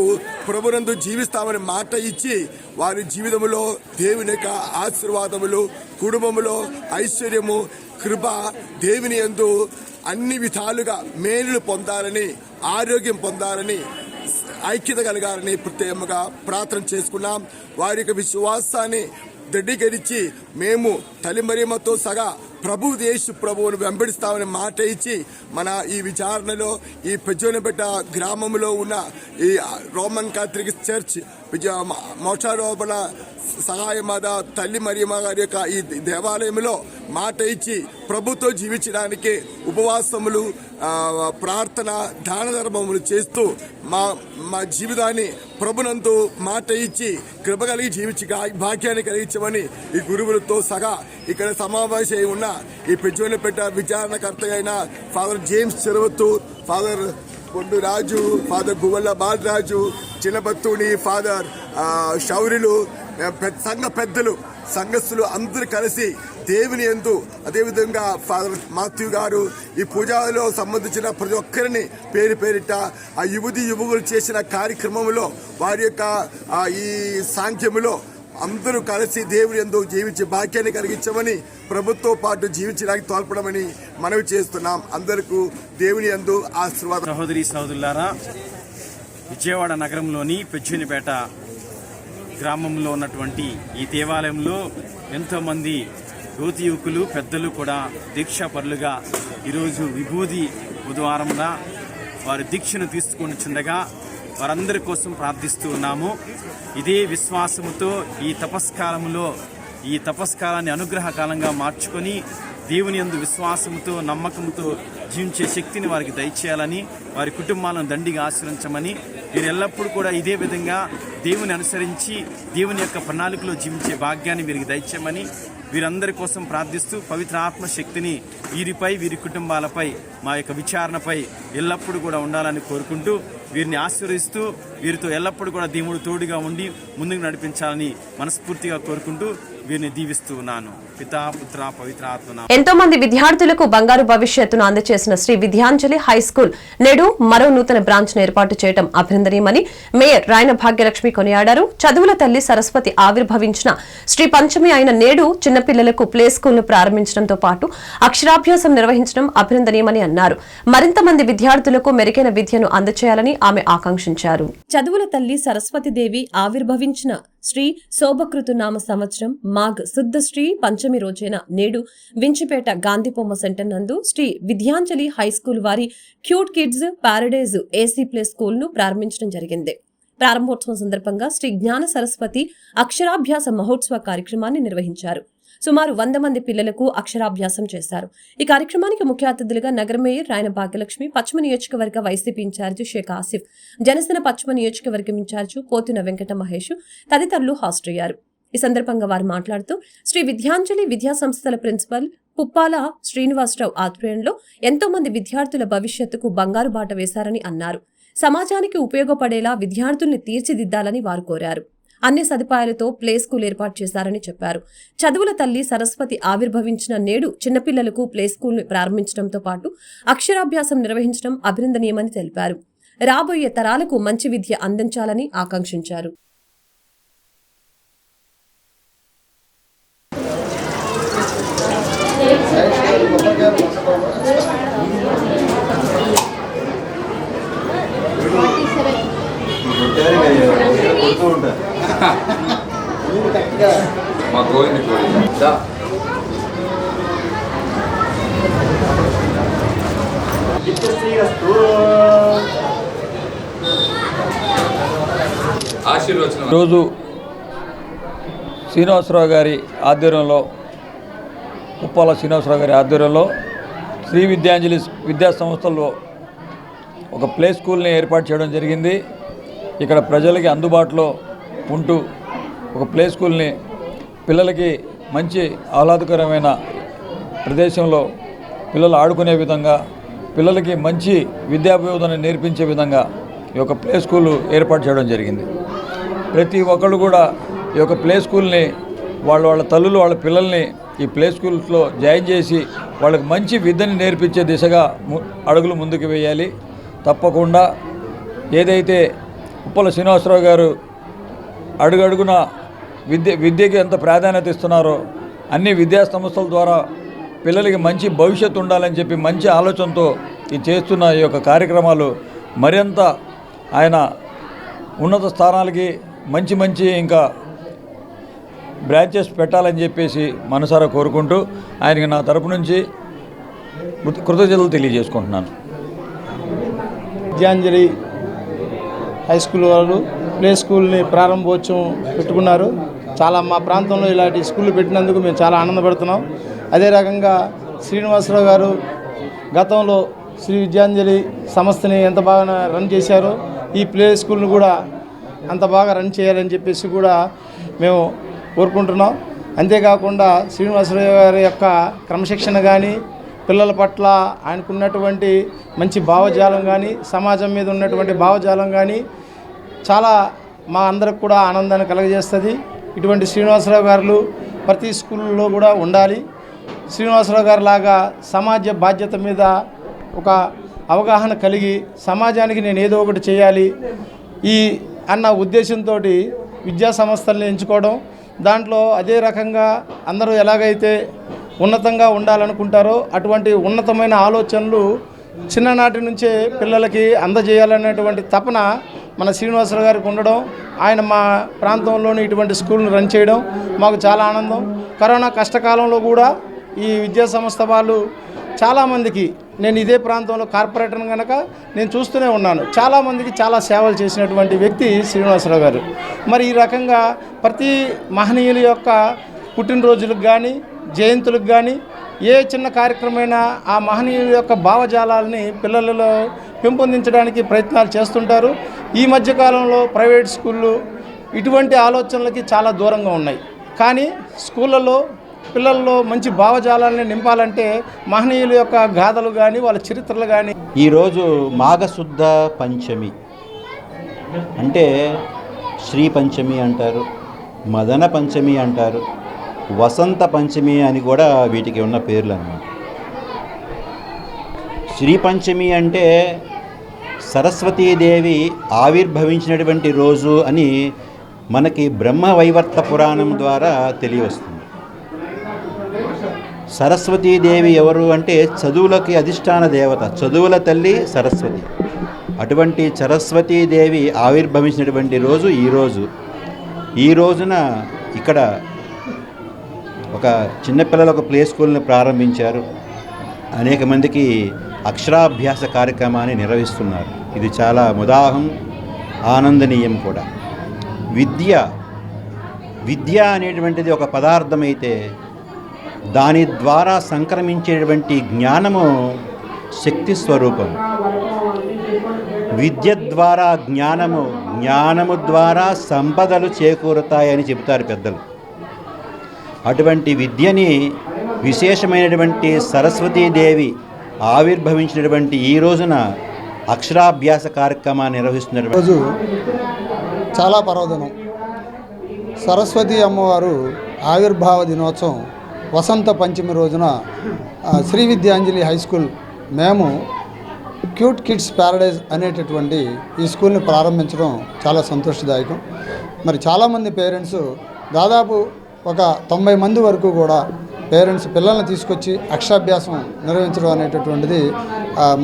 ప్రభునందు జీవిస్తామని మాట ఇచ్చి వారి జీవితంలో దేవుని యొక్క ఆశీర్వాదములు, కుటుంబములో ఐశ్వర్యము, కృప, దేవుని యందు అన్ని విధాలుగా మేలులు పొందాలని, ఆరోగ్యం పొందాలని, ఐక్యత కలగాలని ప్రత్యేకంగా ప్రార్థన చేసుకున్నాం. వారి యొక్క విశ్వాసాన్ని దృఢీకరించి మేము తల్లి మరియమ్మతో సగా యేసు ప్రభువును వెంబడిస్తామని మాట ఇచ్చి మన ఈ విచారణలో ఈ పెజ్జోనిపేట గ్రామంలో ఉన్న ఈ రోమన్ కాథలిక్ చర్చ్ మోక్షారోపణ సహాయమాత తల్లి మరియమ్మ గారి యొక్క ఈ దేవాలయంలో మాట ఇచ్చి ప్రభుతో జీవించడానికి ఉపవాసములు ప్రార్థన దాన ధర్మములు చేస్తూ మా జీవితాన్ని ప్రభునందు మాట ఇచ్చి కృప కలిగి జీవించి భాగ్యాన్ని కలిగించమని ఈ గురువులతో సహా ఇక్కడ సమావేశమై ఉన్న ఈ పెజ్జోనిపేట విచారణకర్త అయిన ఫాదర్ జేమ్స్ చెరువత్తూర్, ఫాదర్ కొండు రాజు, ఫాదర్ గువ్వల బాలరాజు, చిన్నబత్తూని ఫాదర్ శౌర్యులు, సంఘ పెద్దలు, సంఘస్థులు అందరూ కలిసి దేవుని యందు, అదేవిధంగా ఫాదర్ మాథ్యూ గారు ఈ పూజలో సంబంధించిన ప్రతి ఒక్కరిని పేరు పేరిట ఆ యువకులు చేసిన కార్యక్రమంలో వారి యొక్క ఈ సాంఖ్యములో అందరూ కలిసి దేవుని యందు జీవించి భాగ్యాన్ని కలిగించమని ప్రభుత్వం పాటు జీవించడానికి తోడ్పడమని మనవి చేస్తున్నాం. అందరికీ దేవుని యందు ఆశీర్వాదం. సహోదరి సహోదరులారా, విజయవాడ నగరంలోని పెజ్జోనిపేట గ్రామంలో ఉన్నటువంటి ఈ దేవాలయంలో ఎంతోమంది యువకులు పెద్దలు కూడా దీక్షాపరులుగా ఈరోజు విభూది బుధవారంన వారి దీక్షను తీసుకొని చుండగా వారందరి కోసం ప్రార్థిస్తూ ఉన్నాము. ఇదే విశ్వాసముతో ఈ తపస్కాలాన్ని అనుగ్రహకాలంగా మార్చుకొని దేవుని యందు విశ్వాసముతో నమ్మకంతో జీవించే శక్తిని వారికి దయచేయాలని, వారి కుటుంబాలను దండిగా ఆశ్రయించమని, వీరు ఎల్లప్పుడూ కూడా ఇదే విధంగా దేవుని అనుసరించి దేవుని యొక్క ప్రణాళికలో జీవించే భాగ్యాన్ని వీరికి దయచేయమని వీరందరి కోసం ప్రార్థిస్తూ పవిత్ర ఆత్మ శక్తిని వీరిపై, వీరి కుటుంబాలపై, మా యొక్క విచారణపై ఎల్లప్పుడూ కూడా ఉండాలని కోరుకుంటూ వీరిని ఆశీర్వదిస్తూ వీరితో ఎల్లప్పుడూ కూడా దేవుడు తోడుగా ఉండి ముందుకు నడిపించాలని మనస్ఫూర్తిగా కోరుకుంటూ వీరిని దీవిస్తూ ఉన్నాను. పితా, పుత్ర, పవిత్ర ఆత్మ. ఎంతో మంది విద్యార్థులకు బంగారు భవిష్యత్తును అందజేసిన శ్రీ విద్యాంజలి హై స్కూల్ నేడు మరో నూతన బ్రాంచ్ ను ఏర్పాటు చేయడం అభినందనీయమని మేయర్ రాయన భాగ్యలక్ష్మి కొనియాడారు. చదువుల తల్లి సరస్వతి ఆవిర్భవించిన శ్రీ పంచమి అయిన నేడు చిన్నపిల్లలకు ప్లే స్కూల్ ను ప్రారంభించడంతో పాటు అక్షరాభ్యాసం నిర్వహించడం అభినందనీయమని అన్నారు. మరింత మంది విద్యార్థులకు మెరుగైన విద్యను అందజేయాలని ఆమె ఆకాంక్షించారు. చదువుల తల్లి సరస్వతీదేవి ఆవిర్భవించిన శ్రీ శోభకృతునామ సంవత్సరం మాఘ్ శుద్ధ శ్రీ పంచమి రోజైన నేడు వించిపేట గాంధీబొమ్మ సెంటర్ నందు శ్రీ విద్యాంజలి హై స్కూల్ వారి cute kids paradise AC play school ను ప్రారంభించడం జరిగింది. ప్రారంభోత్సవం సందర్భంగా శ్రీ జ్ఞాన సరస్వతి అక్షరాభ్యాస మహోత్సవ కార్యక్రమాన్ని నిర్వహించారు. సుమారు 100 మంది పిల్లలకు అక్షరాభ్యాసం చేశారు. ఈ కార్యక్రమానికి ముఖ్య అతిథులుగా నగర మేయర్ రాయన భాగ్యలక్ష్మి, పశ్చిమ నియోజకవర్గ వైసీపీ ఇన్ఛార్జి షేక్ ఆసిఫ్, జనసేన పశ్చిమ నియోజకవర్గం ఇన్ఛార్జి పోతున వెంకట మహేష్ తదితరులు హాజరయ్యారు. ఈ సందర్భంగా వారు మాట్లాడుతూ శ్రీ విద్యాంజలి విద్యా సంస్థల ప్రిన్సిపల్ పుప్పాల శ్రీనివాసరావు ఆధ్వర్యంలో ఎంతో మంది విద్యార్థుల భవిష్యత్తుకు బంగారు బాట వేశారని అన్నారు. సమాజానికి ఉపయోగపడేలా విద్యార్థుల్ని తీర్చిదిద్దాలని వారు కోరారు. అన్ని సదుపాయాలతో ప్లే స్కూల్ ఏర్పాటు చేశారని చెప్పారు. చదువుల తల్లి సరస్వతి ఆవిర్భవించిన నేడు చిన్నపిల్లలకు ప్లే స్కూల్ ను ప్రారంభించడంతో పాటు అక్షరాభ్యాసం నిర్వహించడం అభినందనీయమని తెలిపారు. రాబోయే తరాలకు మంచి విద్య అందించాలని ఆకాంక్షించారు. మా గోవింద ఆశీర్వచనం. రోజు శ్రీనివాసరావు గారి ఆధ్వర్యంలో, ఉప్పాల శ్రీనివాసరావు గారి ఆధ్వర్యంలో శ్రీ విద్యాంజలి విద్యా సంస్థల్లో ఒక ప్లే స్కూల్ని ఏర్పాటు చేయడం జరిగింది. ఇక్కడ ప్రజలకి అందుబాటులో ఉంటూ ఒక ప్లే స్కూల్ని పిల్లలకి మంచి ఆహ్లాదకరమైన ప్రదేశంలో పిల్లలు ఆడుకునే విధంగా, పిల్లలకి మంచి విద్యాబోధన నేర్పించే విధంగా ఈ యొక్క ప్లే స్కూల్ ఏర్పాటు చేయడం జరిగింది. ప్రతి ఒక్కళ్ళు కూడా ఈ యొక్క ప్లే స్కూల్ని వాళ్ళ తల్లులు వాళ్ళ పిల్లల్ని ఈ ప్లే స్కూల్స్లో జాయిన్ చేసి వాళ్ళకి మంచి విద్యని నేర్పించే దిశగా అడుగులు ముందుకు వేయాలి. తప్పకుండా ఏదైతే ఉప్పల శ్రీనివాసరావు గారు అడుగడుగున విద్యకి ఎంత ప్రాధాన్యత ఇస్తున్నారో అన్ని విద్యా సంస్థల ద్వారా పిల్లలకి మంచి భవిష్యత్తు ఉండాలని చెప్పి మంచి ఆలోచనతో ఈ చేస్తున్న ఈ యొక్క కార్యక్రమాలు మరింత ఆయన ఉన్నత స్థానాలకి మంచి ఇంకా బ్రాంచెస్ పెట్టాలని చెప్పేసి మనసారా కోరుకుంటూ ఆయనకి నా తరపు నుంచి కృతజ్ఞతలు తెలియజేసుకుంటున్నాను. విద్యాంజలి హై స్కూల్ వాళ్ళు ప్లే స్కూల్ని ప్రారంభోత్సవం పెట్టుకున్నారు. చాలా మా ప్రాంతంలో ఇలాంటి స్కూళ్ళు పెట్టినందుకు మేము చాలా ఆనందపడుతున్నాం. అదే రకంగా శ్రీనివాసరావు గారు గతంలో శ్రీ విద్యాంజలి సంస్థని ఎంత బాగా రన్ చేశారో ఈ ప్లే స్కూల్ని కూడా అంత బాగా రన్ చేయాలని చెప్పేసి కూడా మేము కోరుకుంటున్నాం. అంతేకాకుండా శ్రీనివాసరావు గారి యొక్క క్రమశిక్షణ కానీ, పిల్లల పట్ల ఆయనకున్నటువంటి మంచి భావజాలం కానీ, సమాజం మీద ఉన్నటువంటి భావజాలం కానీ చాలా మా అందరికి కూడా ఆనందాన్ని కలగజేస్తుంది. ఇటువంటి శ్రీనివాసరావు గారు ప్రతి స్కూల్లో కూడా ఉండాలి. శ్రీనివాసరావు గారి లాగా సమాజ బాధ్యత మీద ఒక అవగాహన కలిగి సమాజానికి నేను ఏదో ఒకటి చేయాలి అన్న ఉద్దేశంతో విద్యా సంస్థల్ని ఎంచుకోవడం, దాంట్లో అదే రకంగా అందరూ ఎలాగైతే ఉన్నతంగా ఉండాలనుకుంటారో అటువంటి ఉన్నతమైన ఆలోచనలు చిన్ననాటి నుంచే పిల్లలకి అందజేయాలనేటువంటి తపన మన శ్రీనివాసరావు గారికి ఉండడం, ఆయన మా ప్రాంతంలోని ఇటువంటి స్కూల్ను రన్ చేయడం మాకు చాలా ఆనందం. కరోనా కష్టకాలంలో కూడా ఈ విద్యా సంస్థ వాళ్ళు చాలామందికి, నేను ఇదే ప్రాంతంలో కార్పొరేటర్ కనుక నేను చూస్తూనే ఉన్నాను, చాలామందికి చాలా సేవలు చేసినటువంటి వ్యక్తి శ్రీనివాసరావు గారు. మరి ఈ రకంగా ప్రతి మహనీయుల యొక్క పుట్టినరోజులకు కానీ, జయంతులకు కానీ, ఏ చిన్న కార్యక్రమమైనా ఆ మహనీయుల యొక్క భావజాలాలని పిల్లలలో పెంపొందించడానికి ప్రయత్నాలు చేస్తుంటారు. ఈ మధ్యకాలంలో ప్రైవేట్ స్కూళ్ళు ఇటువంటి ఆలోచనలకి చాలా దూరంగా ఉన్నాయి. కానీ స్కూళ్ళలో పిల్లల్లో మంచి భావజాలాన్ని నింపాలంటే మహనీయుల యొక్క గాథలు కానీ, వాళ్ళ చరిత్రలు కానీ. ఈరోజు మాఘశుద్ధ పంచమి అంటే శ్రీ పంచమి అంటారు, మదన పంచమి అంటారు, వసంత పంచమి అని కూడా వీటికి ఉన్న పేర్లు అన్నమాట. శ్రీ పంచమి అంటే సరస్వతీదేవి ఆవిర్భవించినటువంటి రోజు అని మనకి బ్రహ్మవైవర్త పురాణం ద్వారా తెలియవస్తుంది. సరస్వతీదేవి ఎవరు అంటే చదువులకి అధిష్టాన దేవత, చదువుల తల్లి సరస్వతి. అటువంటి సరస్వతీదేవి ఆవిర్భవించినటువంటి రోజు ఈరోజు. ఈ రోజున ఇక్కడ ఒక చిన్నపిల్లల ప్లే స్కూల్ని ప్రారంభించారు. అనేక మందికి అక్షరాభ్యాస కార్యక్రమాన్ని నిర్వహిస్తున్నారు. ఇది చాలా ముదాహం, ఆనందనీయం కూడా. విద్య అనేటువంటిది ఒక పదార్థమైతే దాని ద్వారా సంక్రమించేటువంటి జ్ఞానము శక్తి స్వరూపం. విద్య ద్వారా జ్ఞానము ద్వారా సంపదలు చేకూరుతాయని చెబుతారు పెద్దలు. అటువంటి విద్యని విశేషమైనటువంటి సరస్వతీదేవి ఆవిర్భవించినటువంటి ఈ రోజున అక్షరాభ్యాస కార్యక్రమాన్ని నిర్వహిస్తున్న రోజు చాలా పర్వదినం. సరస్వతి అమ్మవారు ఆవిర్భావ దినోత్సవం వసంత పంచమి రోజున శ్రీ విద్యాంజలి హై స్కూల్ మేము క్యూట్ కిడ్స్ ప్యారడైజ్ అనేటటువంటి ఈ స్కూల్ని ప్రారంభించడం చాలా సంతోషదాయకం. మరి చాలామంది పేరెంట్స్, దాదాపు ఒక 90 మంది వరకు కూడా పేరెంట్స్ పిల్లల్ని తీసుకొచ్చి అక్షరాభ్యాసం నిర్వహించడం అనేటటువంటిది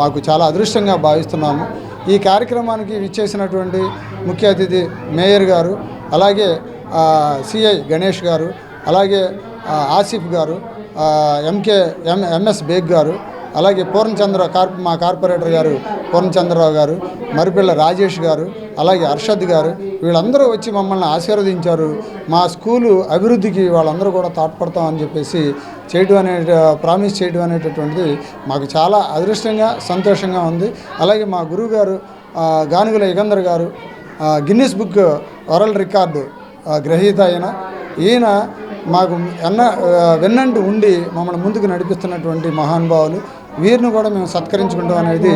మాకు చాలా అదృష్టంగా భావిస్తున్నాము. ఈ కార్యక్రమానికి విచ్చేసినటువంటి ముఖ్య అతిథి మేయర్ గారు, అలాగే సిఐ గణేష్ గారు, అలాగే ఆసిఫ్ గారు, ఎంఎస్ బేగ్ గారు, అలాగే మా కార్పొరేటర్ గారు పూర్ణచంద్రరావు గారు, మరిపిల్ల రాజేష్ గారు, అలాగే అర్షద్ గారు, వీళ్ళందరూ వచ్చి మమ్మల్ని ఆశీర్వదించారు. మా స్కూలు అభివృద్ధికి వాళ్ళందరూ కూడా తోడ్పడతామని చెప్పేసి ప్రామిస్ చేయడం అనేటటువంటిది మాకు చాలా అదృష్టంగా, సంతోషంగా ఉంది. అలాగే మా గురువు గారు గానుగుల యుగంధర్ గారు గిన్నిస్ బుక్ వరల్డ్ రికార్డు గ్రహీత ఈయన మాకు వెన్నంటి ఉండి మమ్మల్ని ముందుకు నడిపిస్తున్నటువంటి మహానుభావులు. వీరిని కూడా మేము సత్కరించుకుంటాం అనేది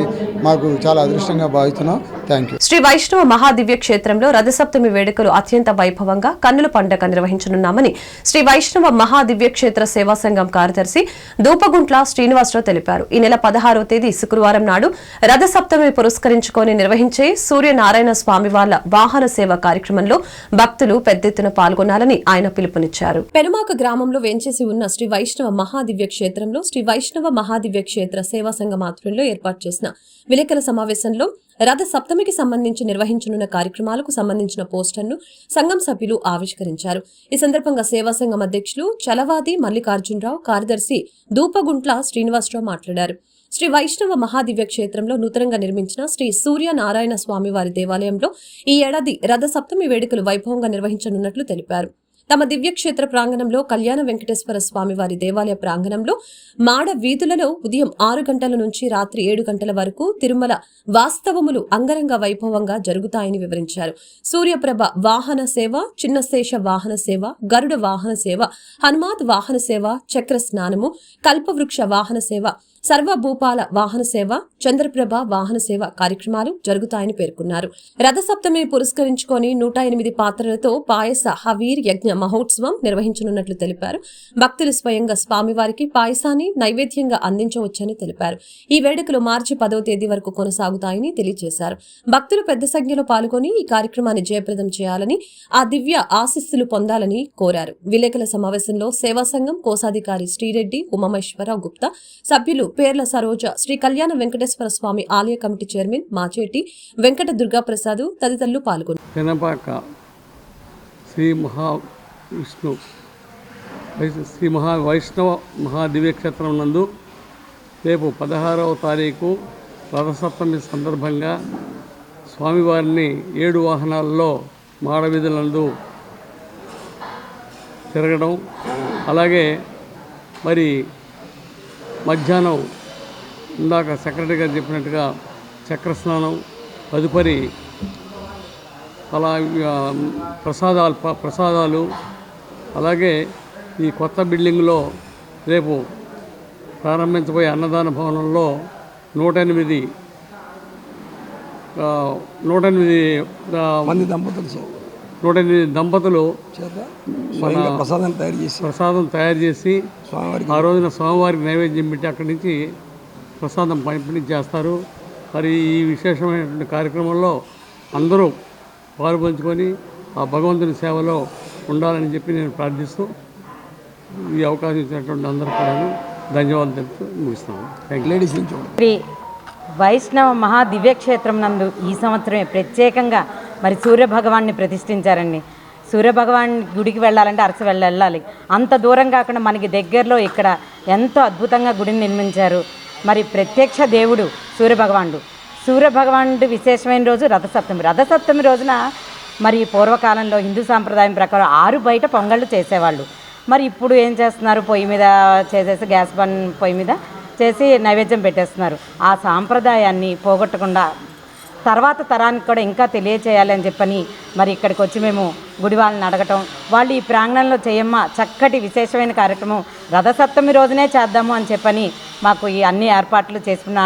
మాకు చాలా అదృష్టంగా భావిస్తున్నాం. Thank you. శ్రీ వైష్ణవ మహాదివ్య క్షేత్రంలో రథసప్తమి వేడుకలు అత్యంత వైభవంగా కన్నుల పండుగ నిర్వహించనున్నామని శ్రీ వైష్ణవ మహాదివ్య క్షేత్ర సేవా సంఘం కార్యదర్శి దూపగుంట్ల శ్రీనివాసరావు తెలిపారు. ఈ నెల 16వ తేదీ శుక్రవారం నాడు రథసప్తమి పురస్కరించుకొని నిర్వహించే సూర్యనారాయణ స్వామి వార్ల వాహన సేవ కార్యక్రమంలో భక్తులు పెద్ద ఎత్తున పాల్గొనాలని ఆయన పిలుపునిచ్చారు. పెనుమాక గ్రామంలో వేంచేసి ఉన్న శ్రీ వైష్ణవ మహాదివ్య క్షేత్రంలో శ్రీ వైష్ణవ మహాదివ్య క్షేత్రం క్షేత్ర సేవా సంఘం ఆధ్వర్యంలో ఏర్పాటు చేసిన విలేకరుల సమావేశంలో రథ సప్తమికి సంబంధించి నిర్వహించనున్న కార్యక్రమాలకు సంబంధించిన పోస్టర్ను సంఘం సభ్యులు ఆవిష్కరించారు. ఈ సందర్భంగా సేవా సంఘం అధ్యక్షులు చలవాది మల్లికార్జునరావు, కార్యదర్శి దూపగుంట్ల శ్రీనివాసరావు మాట్లాడారు. శ్రీ వైష్ణవ మహాదివ్య క్షేత్రంలో నూతనంగా నిర్మించిన శ్రీ సూర్యనారాయణ స్వామివారి దేవాలయంలో ఈ ఏడాది రథ సప్తమి వేడుకలు వైభవంగా నిర్వహించనున్నట్లు తెలిపారు. తమ దివ్యక్షేత్ర ప్రాంగణంలో కళ్యాణ వెంకటేశ్వర స్వామివారి దేవాలయ ప్రాంగణంలో మాడ వీధులలో ఉదయం 6 గంటల నుంచి రాత్రి 7 గంటల వరకు తిరుమల వాస్తవములు అంగరంగ వైభవంగా జరుగుతాయని వివరించారు. సూర్యప్రభ వాహన సేవ, చిన్నశేష వాహన సేవ, గరుడ వాహన సేవ, హనుమాత్ వాహన సేవ, చక్ర స్నానము, కల్పవృక్ష వాహన సేవ, సర్వభూపాల వాహన సేవ, చంద్రప్రభ వాహన సేవ కార్యక్రమాలు జరుగుతాయని పేర్కొన్నారు. రథసప్తమిని పురస్కరించుకొని 108 పాత్రలతో పాయస హవీర్ యజ్ఞ మహోత్సవం నిర్వహించనున్నట్లు తెలిపారు. భక్తులు స్వయంగా స్వామివారికి పాయసాన్ని నైవేద్యంగా అందించవచ్చని తెలిపారు. ఈ వేడుకలు మార్చి 10వ తేదీ వరకు కొనసాగుతాయని తెలియజేశారు. భక్తులు పెద్ద సంఖ్యలో పాల్గొని ఈ కార్యక్రమాన్ని జయప్రదం చేయాలని, ఆ దివ్య ఆశీస్సులు పొందాలని కోరారు. విలేకరుల సమావేశంలో సేవా సంఘం కోశాధికారి శ్రీరెడ్డి, ఉమామేశ్వరరావు గుప్తా, సభ్యులు పేర్ల సరోజ, శ్రీ కళ్యాణ వెంకటేశ్వర స్వామి ఆలయ కమిటీ చైర్మన్ మాచేటి వెంకట దుర్గాప్రసాద్ తదితరులు పాల్గొన్నారు. శ్రీ వైష్ణవ మహాదివ్యక్షేత్రం నందు రేపు 16వ తారీఖు రథసప్తమి సందర్భంగా స్వామివారిని 7 వాహనాల్లో మాడవీధులందు తిరగడం, అలాగే మరి మధ్యాహ్నం ఇందాక సెక్రటరీ గారు చెప్పినట్టుగా చక్రస్నానం, తదుపరి అలా ప్రసాదాలు, అలాగే ఈ కొత్త బిల్డింగ్లో రేపు ప్రారంభించబోయే అన్నదాన భవనంలో 108 దంపతులు ప్రసాదం తయారు చేసి ఆ రోజున స్వామివారికి నైవేద్యం పెట్టి అక్కడి నుంచి ప్రసాదం పంపిణీ చేస్తారు. మరి ఈ విశేషమైనటువంటి కార్యక్రమంలో అందరూ పాల్పంచుకొని ఆ భగవంతుని సేవలో ఉండాలని చెప్పి నేను ప్రార్థిస్తూ ఈ అవకాశం ఇచ్చినటువంటి అందరూ కూడా ధన్యవాదాలు తెలుపుతూ ముగిస్తున్నాను. శ్రీ వైష్ణవ మహాదివ్యక్షేత్రం నందు ఈ సంవత్సరమే ప్రత్యేకంగా మరి సూర్యభగవాన్ని ప్రతిష్ఠించారండి. సూర్యభగవాన్ గుడికి వెళ్ళాలంటే అరస వెళ్ళాలి. అంత దూరం కాకుండా మనకి దగ్గరలో ఇక్కడ ఎంతో అద్భుతంగా గుడిని నిర్మించారు. మరి ప్రత్యక్ష దేవుడు సూర్యభగవానుడు విశేషమైన రోజు రథసప్తమి రోజున మరి పూర్వకాలంలో హిందూ సాంప్రదాయం ప్రకారం 6 బయట పొంగళ్ళు చేసేవాళ్ళు. మరి ఇప్పుడు ఏం చేస్తున్నారు, పొయ్యి మీద చేసేసి గ్యాస్ పొయ్యి మీద చేసి నైవేద్యం పెట్టేస్తున్నారు. ఆ సాంప్రదాయాన్ని పోగొట్టకుండా తర్వాత తరానికి కూడా ఇంకా తెలియచేయాలి అని చెప్పని మరి ఇక్కడికి వచ్చి మేము గుడి వాళ్ళని అడగటం, వాళ్ళు ఈ ప్రాంగణంలో చేయమ్మా చక్కటి విశేషమైన కార్యక్రమం రథసప్తమి రోజునే చేద్దాము అని చెప్పని మాకు ఈ అన్ని ఏర్పాట్లు చేసుకున్న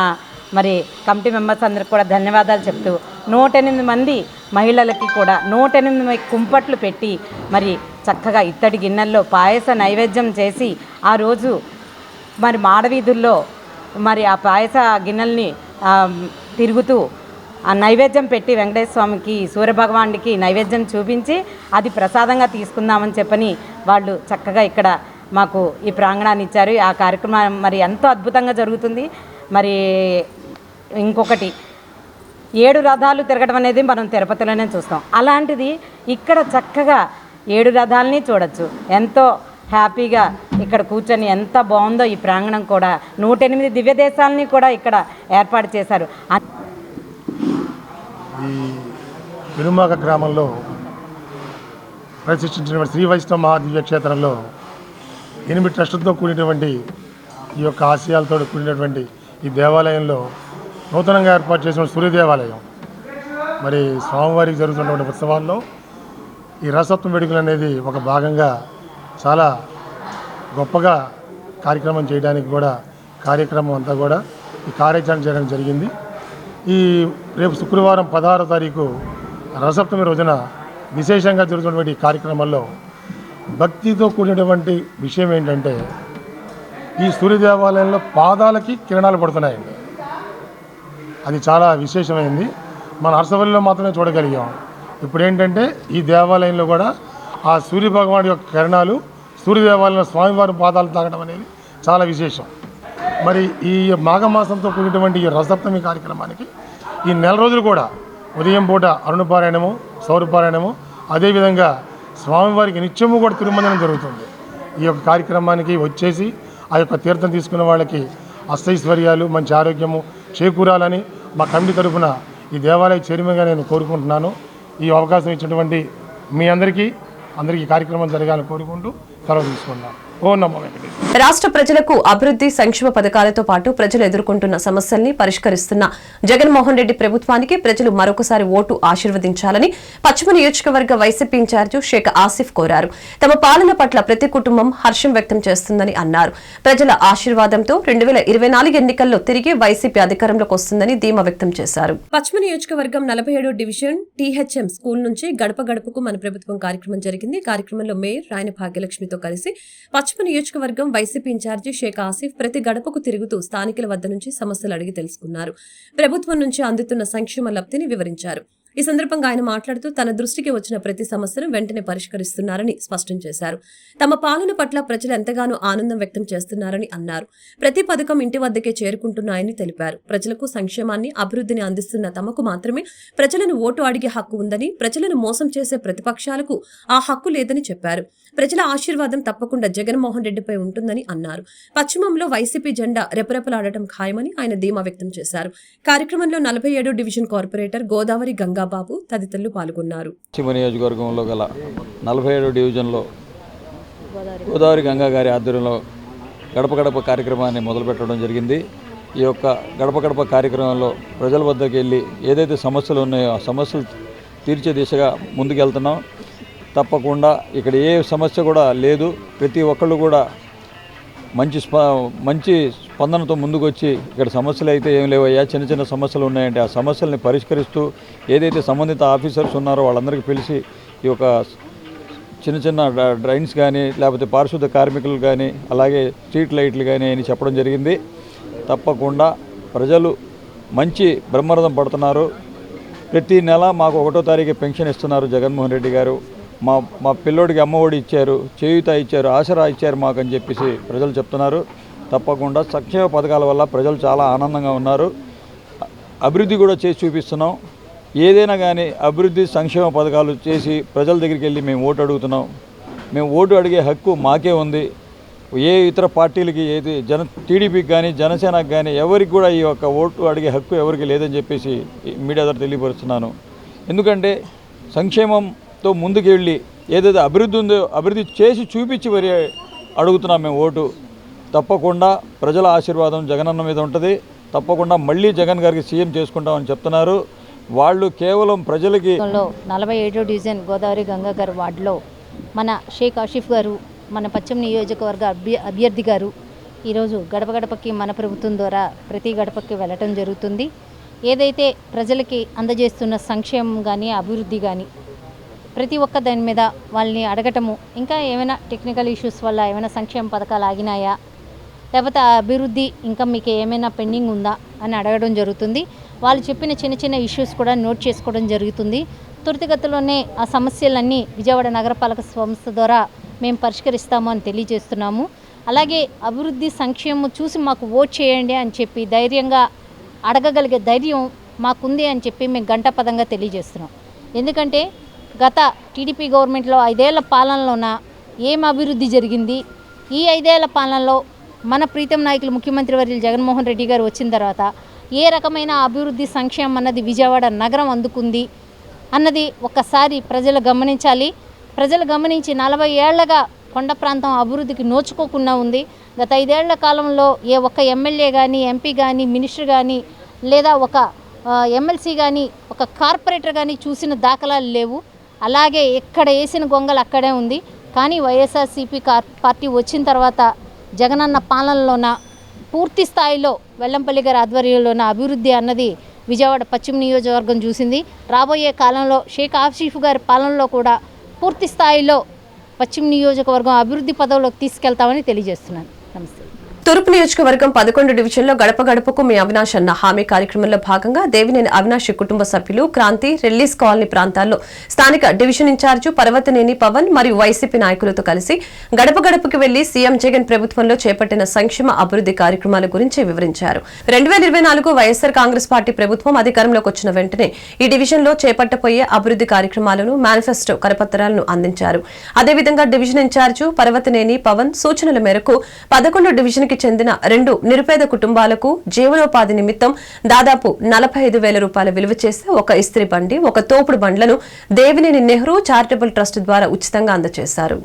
మరి కమిటీ మెంబర్స్ అందరికి కూడా ధన్యవాదాలు చెప్తూ 108 మంది మహిళలకి కూడా 108 కుంపట్లు పెట్టి మరి చక్కగా ఇత్తడి గిన్నెల్లో పాయస నైవేద్యం చేసి ఆ రోజు మరి మాడవీధుల్లో మరి ఆ పాయస గిన్నెల్ని తిరుగుతూ ఆ నైవేద్యం పెట్టి వెంకటేశ్వర స్వామికి సూర్యభగవానుడికి నైవేద్యం చూపించి అది ప్రసాదంగా తీసుకుందామని చెప్పని వాళ్ళు చక్కగా ఇక్కడ మాకు ఈ ప్రాంగణాన్ని ఇచ్చారు. ఆ కార్యక్రమం మరి ఎంతో అద్భుతంగా జరుగుతుంది. మరి ఇంకొకటి 7 రథాలు తిరగడం అనేది మనం తిరుపతిలోనే చూస్తాం. అలాంటిది ఇక్కడ చక్కగా 7 రథాలని చూడొచ్చు. ఎంతో హ్యాపీగా ఇక్కడ కూర్చొని ఎంత బాగుందో ఈ ప్రాంగణం కూడా. 108 దివ్య దేశాలని కూడా ఇక్కడ ఏర్పాటు చేశారు. ఈ పెనుమాక గ్రామంలో ప్రతిష్ఠించిన శ్రీ వైష్ణవ మహాదివ్య క్షేత్రంలో 8 ట్రస్టులతో కూడినటువంటి ఈ యొక్క ఆశయాలతో కూడినటువంటి ఈ దేవాలయంలో నూతనంగా ఏర్పాటు చేసిన సూర్య దేవాలయం మరి స్వామివారికి జరుగుతున్నటువంటి ఉత్సవాల్లో ఈ రథసప్తమి వేడుకలు అనేది ఒక భాగంగా చాలా గొప్పగా కార్యక్రమం చేయడానికి కూడా కార్యక్రమం అంతా కూడా ఈ కార్యాచరణ చేయడం జరిగింది. ఈ రేపు శుక్రవారం 16వ తారీఖు రథసప్తమి రోజున విశేషంగా జరుగుతున్నటువంటి కార్యక్రమాల్లో భక్తితో కూడినటువంటి విషయం ఏంటంటే ఈ సూర్య దేవాలయంలో పాదాలకి కిరణాలు పడుతున్నాయండి. అది చాలా విశేషమైంది. మన హర్షవల్లిలో మాత్రమే చూడగలిగాం. ఇప్పుడు ఏంటంటే ఈ దేవాలయంలో కూడా ఆ సూర్య భగవానుడి యొక్క కిరణాలు సూర్య దేవాలయంలో స్వామివారి పాదాలు తాగడం అనేది చాలా విశేషం. మరి ఈ మాఘమాసంతో కూడినటువంటి ఈ రథసప్తమి కార్యక్రమానికి ఈ నెల రోజులు కూడా ఉదయం పూట అరుణపారాయణము, సౌరపారాయణము, అదేవిధంగా స్వామివారికి నిత్యము కూడా తిరుమంజనం జరుగుతుంది. ఈ యొక్క కార్యక్రమానికి వచ్చేసి ఆ యొక్క తీర్థం తీసుకున్న వాళ్ళకి అష్టైశ్వర్యాలు, మంచి ఆరోగ్యము చేకూరాలని మా కమిటీ తరఫున ఈ దేవాలయ చైర్మన్గా నేను కోరుకుంటున్నాను. ఈ అవకాశం ఇచ్చినటువంటి మీ అందరికీ కార్యక్రమం జరగాలని కోరుకుంటూ సెలవు తీసుకున్నాను. ఓం నమో వెంకటేశ్వర. రాష్ట్ర ప్రజలకు అభివృద్ధి సంక్షేమ పథకాలతో పాటు ప్రజలు ఎదుర్కొంటున్న సమస్యల్ని పరిష్కరిస్తున్న జగన్మోహన్ రెడ్డి ప్రభుత్వానికి ప్రజలు మరొకసారి ఓటు ఆశీర్వదించాలని పశ్చిమ నియోజకవర్గ వైసీపీ ఇన్ఛార్జి షేక్ ఆసిఫ్ కోరారు. తమ పాలన పట్ల ప్రతి కుటుంబం హర్షం వ్యక్తం చేస్తుందని అన్నారు. ప్రజల ఆశీర్వాదంతో 2024 ఎన్నికల్లో తిరిగి వైసీపీ అధికారంలోకి వస్తుందని ధీమా వ్యక్తం చేశారు. పశ్చిమ నియోజకవర్గం 47వ డివిజన్ టీహెచ్ఎం స్కూల్ నుంచి గడప గడపకు మన ప్రభుత్వం కార్యక్రమం జరిగింది. కార్యక్రమంలో మేయర్ రాయన భాగ్యలక్ష్మితో కలిసి పశ్చిమ నియోజకవర్గం వైసీపీ ఇన్ఛార్జి షేక్ ఆసిఫ్ ప్రతి గడపకు తిరుగుతూ స్థానికుల వద్ద నుంచి సమస్యలు అడిగి తెలుసుకున్నారు. ప్రభుత్వం నుంచి అందుతున్న సంక్షేమ లబ్ధిని వివరించారు. ఈ సందర్భంగా ఆయన మాట్లాడుతూ తన దృష్టికి వచ్చిన ప్రతి సమస్యను వెంటనే పరిష్కరిస్తున్నారని స్పష్టం చేశారు. తమ పాలన పట్ల ప్రజలు ఎంతగానో ఆనందం వ్యక్తం చేస్తున్నారని అన్నారు. ప్రతి పథకం ఇంటి వద్దకే చేరుకుంటున్నాయని తెలిపారు. ప్రజలకు సంక్షేమాన్ని, అభివృద్ధిని అందిస్తున్న తమకు మాత్రమే ప్రజలను ఓటు అడిగే హక్కు ఉందని, ప్రజలను మోసం చేసే ప్రతిపక్షాలకు ఆ హక్కు లేదని చెప్పారు. ప్రజల ఆశీర్వాదం తప్పకుండా జగన్మోహన్ రెడ్డిపై ఉంటుందని అన్నారు. పశ్చిమంలో వైసీపీ జెండా రెపరెపలాడటం ఖాయమని ఆయన ధీమా వ్యక్తం చేశారు. కార్యక్రమంలో 47వ డివిజన్ కార్పొరేటర్ గోదావరి గంగాబాబు తదితరులు పాల్గొన్నారు. పశ్చిమ నియోజకవర్గంలో గల 47వ డివిజన్లో గోదావరి గంగా గారి ఆధ్వర్యంలో గడప గడప కార్యక్రమాన్ని మొదలుపెట్టడం జరిగింది. ఈ యొక్క గడప గడప కార్యక్రమంలో ప్రజల వద్దకు వెళ్ళి ఏదైతే సమస్యలు ఉన్నాయో ఆ సమస్యలు తీర్చే దిశగా ముందుకెళ్తున్నాం. తప్పకుండా ఇక్కడ ఏ సమస్య కూడా లేదు. ప్రతి ఒక్కళ్ళు కూడా మంచి స్పందనతో ముందుకు వచ్చి ఇక్కడ సమస్యలు అయితే ఏం లేవయ్యా, చిన్న చిన్న సమస్యలు ఉన్నాయంటే ఆ సమస్యల్ని పరిష్కరిస్తూ ఏదైతే సంబంధిత ఆఫీసర్స్ ఉన్నారో వాళ్ళందరికీ పిలిచి ఈ యొక్క చిన్న చిన్న డ్రైన్స్ కానీ లేకపోతే పారిశుద్ధ కార్మికులు కానీ అలాగే స్ట్రీట్ లైట్లు కానీ అని చెప్పడం జరిగింది. తప్పకుండా ప్రజలు మంచి బ్రహ్మరథం పడుతున్నారు. ప్రతి నెల మాకు 1వ తారీఖు పెన్షన్ ఇస్తున్నారు జగన్మోహన్ రెడ్డి గారు. మా పిల్లోడికి అమ్మఒడి ఇచ్చారు, చేయూత ఇచ్చారు, ఆసరా ఇచ్చారు మాకు అని చెప్పేసి ప్రజలు చెప్తున్నారు. తప్పకుండా సంక్షేమ పథకాల వల్ల ప్రజలు చాలా ఆనందంగా ఉన్నారు. అభివృద్ధి కూడా చేసి చూపిస్తున్నాం. ఏదైనా కానీ అభివృద్ధి సంక్షేమ పథకాలు చేసి ప్రజల దగ్గరికి వెళ్ళి మేము ఓటు అడుగుతున్నాం. మేము ఓటు అడిగే హక్కు మాకే ఉంది. ఏ ఇతర పార్టీలకి ఏది టీడీపీకి కానీ జనసేనకు కానీ ఎవరికి కూడా ఈ యొక్క ఓటు అడిగే హక్కు ఎవరికి లేదని చెప్పేసి మీడియా ద్వారా తెలియపరుస్తున్నాను. ఎందుకంటే సంక్షేమంతో ముందుకు వెళ్ళి ఏదైతే అభివృద్ధి ఉందో అభివృద్ధి చేసి చూపించి మరి అడుగుతున్నాం మేము ఓటు. తప్పకుండా ప్రజల ఆశీర్వాదం జగనన్న మీద ఉంటుంది. తప్పకుండా మళ్ళీ జగన్ గారికి సీఎం చేసుకుంటామని చెప్తున్నారు. వాళ్ళు కేవలం ప్రజలకి 47వ డివిజన్ గోదావరి గంగా గారి వార్డులో మన షేక్ ఆసిఫ్ గారు, మన పశ్చిమ నియోజకవర్గ అభ్యర్థి గారు ఈరోజు గడప గడపకి మన ప్రభుత్వం ద్వారా ప్రతి గడపకి వెళ్ళటం జరుగుతుంది. ఏదైతే ప్రజలకి అందజేస్తున్న సంక్షేమం కానీ అభివృద్ధి కానీ ప్రతి ఒక్క దాని మీద వాళ్ళని అడగటము, ఇంకా ఏమైనా టెక్నికల్ ఇష్యూస్ వల్ల ఏమైనా సంక్షేమ పథకాలు ఆగినాయా, లేకపోతే ఆ అభివృద్ధి ఇంకా మీకు ఏమైనా పెండింగ్ ఉందా అని అడగడం జరుగుతుంది. వాళ్ళు చెప్పిన చిన్న చిన్న ఇష్యూస్ కూడా నోట్ చేసుకోవడం జరుగుతుంది. త్వరితగతిలోనే ఆ సమస్యలన్నీ విజయవాడ నగరపాలక సంస్థ ద్వారా మేము పరిష్కరిస్తాము అని తెలియజేస్తున్నాము. అలాగే అభివృద్ధి సంక్షేమం చూసి మాకు ఓట్ చేయండి అని చెప్పి ధైర్యంగా అడగగలిగే ధైర్యం మాకుంది అని చెప్పి మేము గంటాపదంగా తెలియజేస్తున్నాం. ఎందుకంటే గత టీడీపీ గవర్నమెంట్లో 5 ఏళ్ల పాలనలోన ఏం అభివృద్ధి జరిగింది, ఈ 5 ఏళ్ల పాలనలో మన ప్రీతం నాయకులు ముఖ్యమంత్రి వర్యులు జగన్మోహన్ రెడ్డి గారు వచ్చిన తర్వాత ఏ రకమైన అభివృద్ధి సంక్షేమం అన్నది విజయవాడ నగరం అందుకుంది అన్నది ఒక్కసారి ప్రజలు గమనించాలి. ప్రజలు గమనించి 40 ఏళ్లగా కొండ ప్రాంతం అభివృద్ధికి నోచుకోకుండా ఉంది. గత 5 ఏళ్ల కాలంలో ఏ ఒక్క ఎమ్మెల్యే కానీ, ఎంపీ కానీ, మినిస్టర్ కానీ, లేదా ఒక ఎమ్మెల్సీ కానీ, ఒక కార్పొరేటర్ కానీ చూసిన దాఖలాలు లేవు. అలాగే ఎక్కడ వేసిన గొంగలు అక్కడే ఉంది. కానీ వైఎస్ఆర్సీపీ పార్టీ వచ్చిన తర్వాత జగనన్న పాలనలోన పూర్తి స్థాయిలో వెల్లంపల్లి గారి ఆధ్వర్యంలోన అభివృద్ధి అన్నది విజయవాడ పశ్చిమ నియోజకవర్గం చూసింది. రాబోయే కాలంలో షేక్ ఆసిఫ్ గారి పాలనలో కూడా పూర్తి స్థాయిలో పశ్చిమ నియోజకవర్గం అభివృద్ధి పదవులోకి తీసుకెళ్తామని తెలియజేస్తున్నాను. నమస్తే. తూర్పు నియోజకవర్గం 11 డివిజన్లో గడప గడపకు మీ అవినాష్ అన్న హామీ కార్యక్రమంలో భాగంగా దేవినేని అవినాష్ కుటుంబ సభ్యులు క్రాంతి రిలీజ్ కాలనీ ప్రాంతాల్లో స్థానిక డివిజన్ ఇన్ఛార్జి పర్వతనేని పవన్ మరియు వైసీపీ నాయకులతో కలిసి గడప గడపకు వెళ్లి సీఎం జగన్ ప్రభుత్వంలో చేపట్టిన సంక్షేమ అభివృద్ధి కార్యక్రమాల గురించి వివరించారు. 2024 వైఎస్సార్ కాంగ్రెస్ పార్టీ ప్రభుత్వం అధికారంలోకి వచ్చిన వెంటనే ఈ డివిజన్లో చేపట్టబోయే అభివృద్ధి కార్యక్రమాలను మేనిఫెస్టో కరపత్రాలను అందించారు. అదేవిధంగా డివిజన్ ఇన్ఛార్జి పర్వతనేని పవన్ సూచనల మేరకు 11 డివిజన్ చెందిన 2 నిరుపేద కుటుంబాలకు జీవనోపాధి నిమిత్తం దాదాపు 45,000 రూపాయల విలువ చేసే ఒక ఇస్త్రీ బండి, ఒక తోపుడు బండ్లను దేవినేని నెహ్రూ చారిటబుల్ ట్రస్ట్ ద్వారా ఉచితంగా అందజేశారు.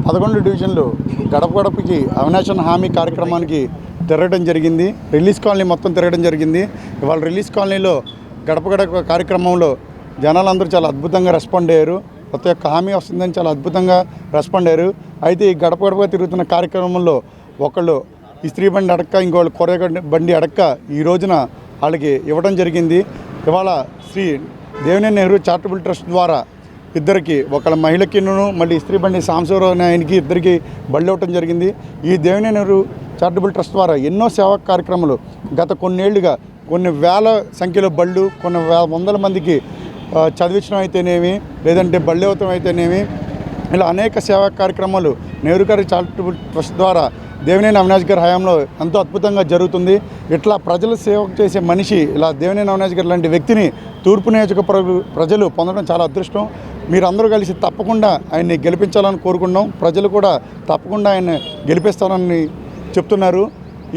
పదకొండు డివిజన్లు గడప గడపకి అవినాష్ అన్న హామీ కార్యక్రమానికి తిరగడం జరిగింది. రిలీజ్ కాలనీ మొత్తం తిరగడం జరిగింది. ఇవాళ రిలీజ్ కాలనీలో గడప గడప కార్యక్రమంలో జనాలందరూ చాలా అద్భుతంగా రెస్పాండ్ అయ్యారు. ప్రతి ఒక్క హామీ వస్తుందని చాలా అద్భుతంగా రెస్పాండ్ అయ్యారు. అయితే ఈ గడప గడప తిరుగుతున్న కార్యక్రమంలో ఒకళ్ళు ఇస్త్రీ బండి అడక్క, ఇంకోళ్ళు కూరగాయ బండి అడక్క ఈ రోజున వాళ్ళకి ఇవ్వడం జరిగింది. ఇవాళ శ్రీ దేవినేని నెహ్రూ చారిటబుల్ ట్రస్ట్ ద్వారా ఇద్దరికి, ఒకళ్ళ మహిళకిను మళ్ళీ ఇస్త్రీ బండి సాంబశివరావు ఆయనకి ఇద్దరికి బళ్ళు ఇవ్వటం జరిగింది. ఈ దేవినేని నెహ్రూ చారిటబుల్ ట్రస్ట్ ద్వారా ఎన్నో సేవా కార్యక్రమాలు గత కొన్నేళ్లుగా కొన్ని వేల సంఖ్యలో బళ్ళు, కొన్ని వందల మందికి చదివించడం అయితేనేమి, లేదంటే బళ్ళు ఇవ్వటం అయితేనేమి, ఇలా అనేక సేవా కార్యక్రమాలు నెహ్రూ గారి చారిటబుల్ ట్రస్ట్ ద్వారా దేవినేని అవినాష్ గారి హయాంలో ఎంతో అద్భుతంగా జరుగుతుంది. ఇట్లా ప్రజల సేవ చేసే మనిషి, ఇలా దేవినేని అవినాష్ గారి లాంటి వ్యక్తిని తూర్పు నియోజకవర్గ ప్రజలు పొందడం చాలా అదృష్టం. మీరందరూ కలిసి తప్పకుండా ఆయన్ని గెలిపించాలని కోరుకున్నాం. ప్రజలు కూడా తప్పకుండా ఆయన గెలిపిస్తారని చెప్తున్నారు.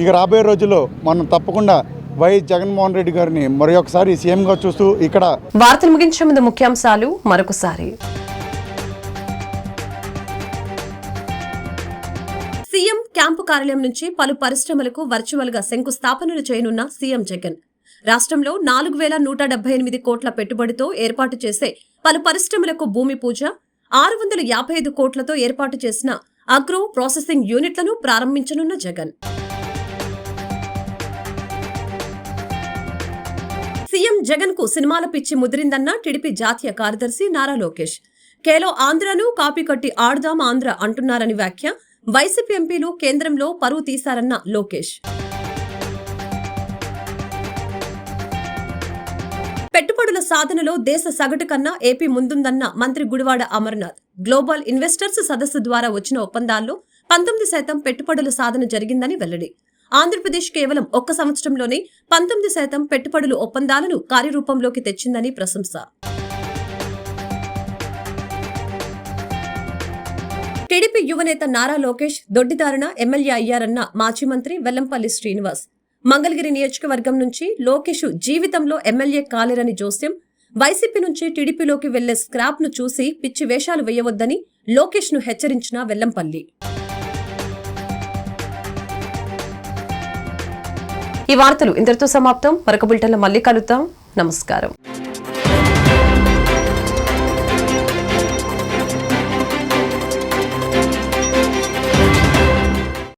ఇక రాబోయే రోజుల్లో మనం తప్పకుండా వైఎస్ జగన్మోహన్ రెడ్డి గారిని మరొకసారి సీఎంగా చూస్తూ ఇక్కడ వార్తలు ముగించే ముందు ముఖ్యాంశాలు మరొకసారి. సీఎం క్యాంపు కార్యాలయం నుంచి పలు పరిశ్రమలకు వర్చువల్ గా శంకుస్థాపనలు చేయనున్న సీఎం జగన్. రాష్ట్రంలో 4,178 కోట్ల పెట్టుబడితో ఏర్పాటు చేసే పలు పరిశ్రమలకు భూమి పూజ, 655 కోట్లతో ఏర్పాటు చేసిన అగ్రో ప్రాసెసింగ్ యూనిట్లను ప్రారంభించనున్న జగన్. సీఎం జగన్ కు సినిమాల పిచ్చి ముదిరిందన్న టీడీపీ జాతీయ కార్యదర్శి నారా లోకేష్. కేలో ఆంధ్రను కాపీ కట్టి ఆడుదాం ఆంధ్ర అంటున్నారని వ్యాఖ్య. వైసీపీ ఎంపీలు కేంద్రంలో పరువు తీశారన్న లోకేష్. పెట్టుబడుల సాధనలో దేశ సగటు కన్నా ఏపీ ముందుందన్న మంత్రి గుడివాడ అమర్నాథ్. గ్లోబల్ ఇన్వెస్టర్స్ సదస్సు ద్వారా వచ్చిన ఒప్పందాల్లో 19% పెట్టుబడుల సాధన జరిగిందని వెల్లడి. ఆంధ్రప్రదేశ్ కేవలం 1 సంవత్సరంలోనే 19% పెట్టుబడుల ఒప్పందాలను కార్యరూపంలోకి తెచ్చిందని ప్రశంస. టీడీపీ యువనేత నారా లోకేష్ దొడ్డిదారిన ఎమ్మెల్యే అయ్యారన్న మాజీ మంత్రి వెల్లంపల్లి శ్రీనివాస్. మంగళగిరి నియోజకవర్గం నుంచి లోకేష్ జీవితంలో ఎమ్మెల్యే కాలేరని జోస్యం. వైసీపీ నుంచి టీడీపీలోకి వెళ్లే స్క్రాప్ ను చూసి పిచ్చి వేషాలు వేయవద్దని లోకేష్ ను హెచ్చరించిన వెల్లంపల్లి. ఈ వార్తలు ఇంతటితో సమాప్తం. మరొక బులెటిన్లో మళ్ళీ కలుద్దాం. నమస్కారం.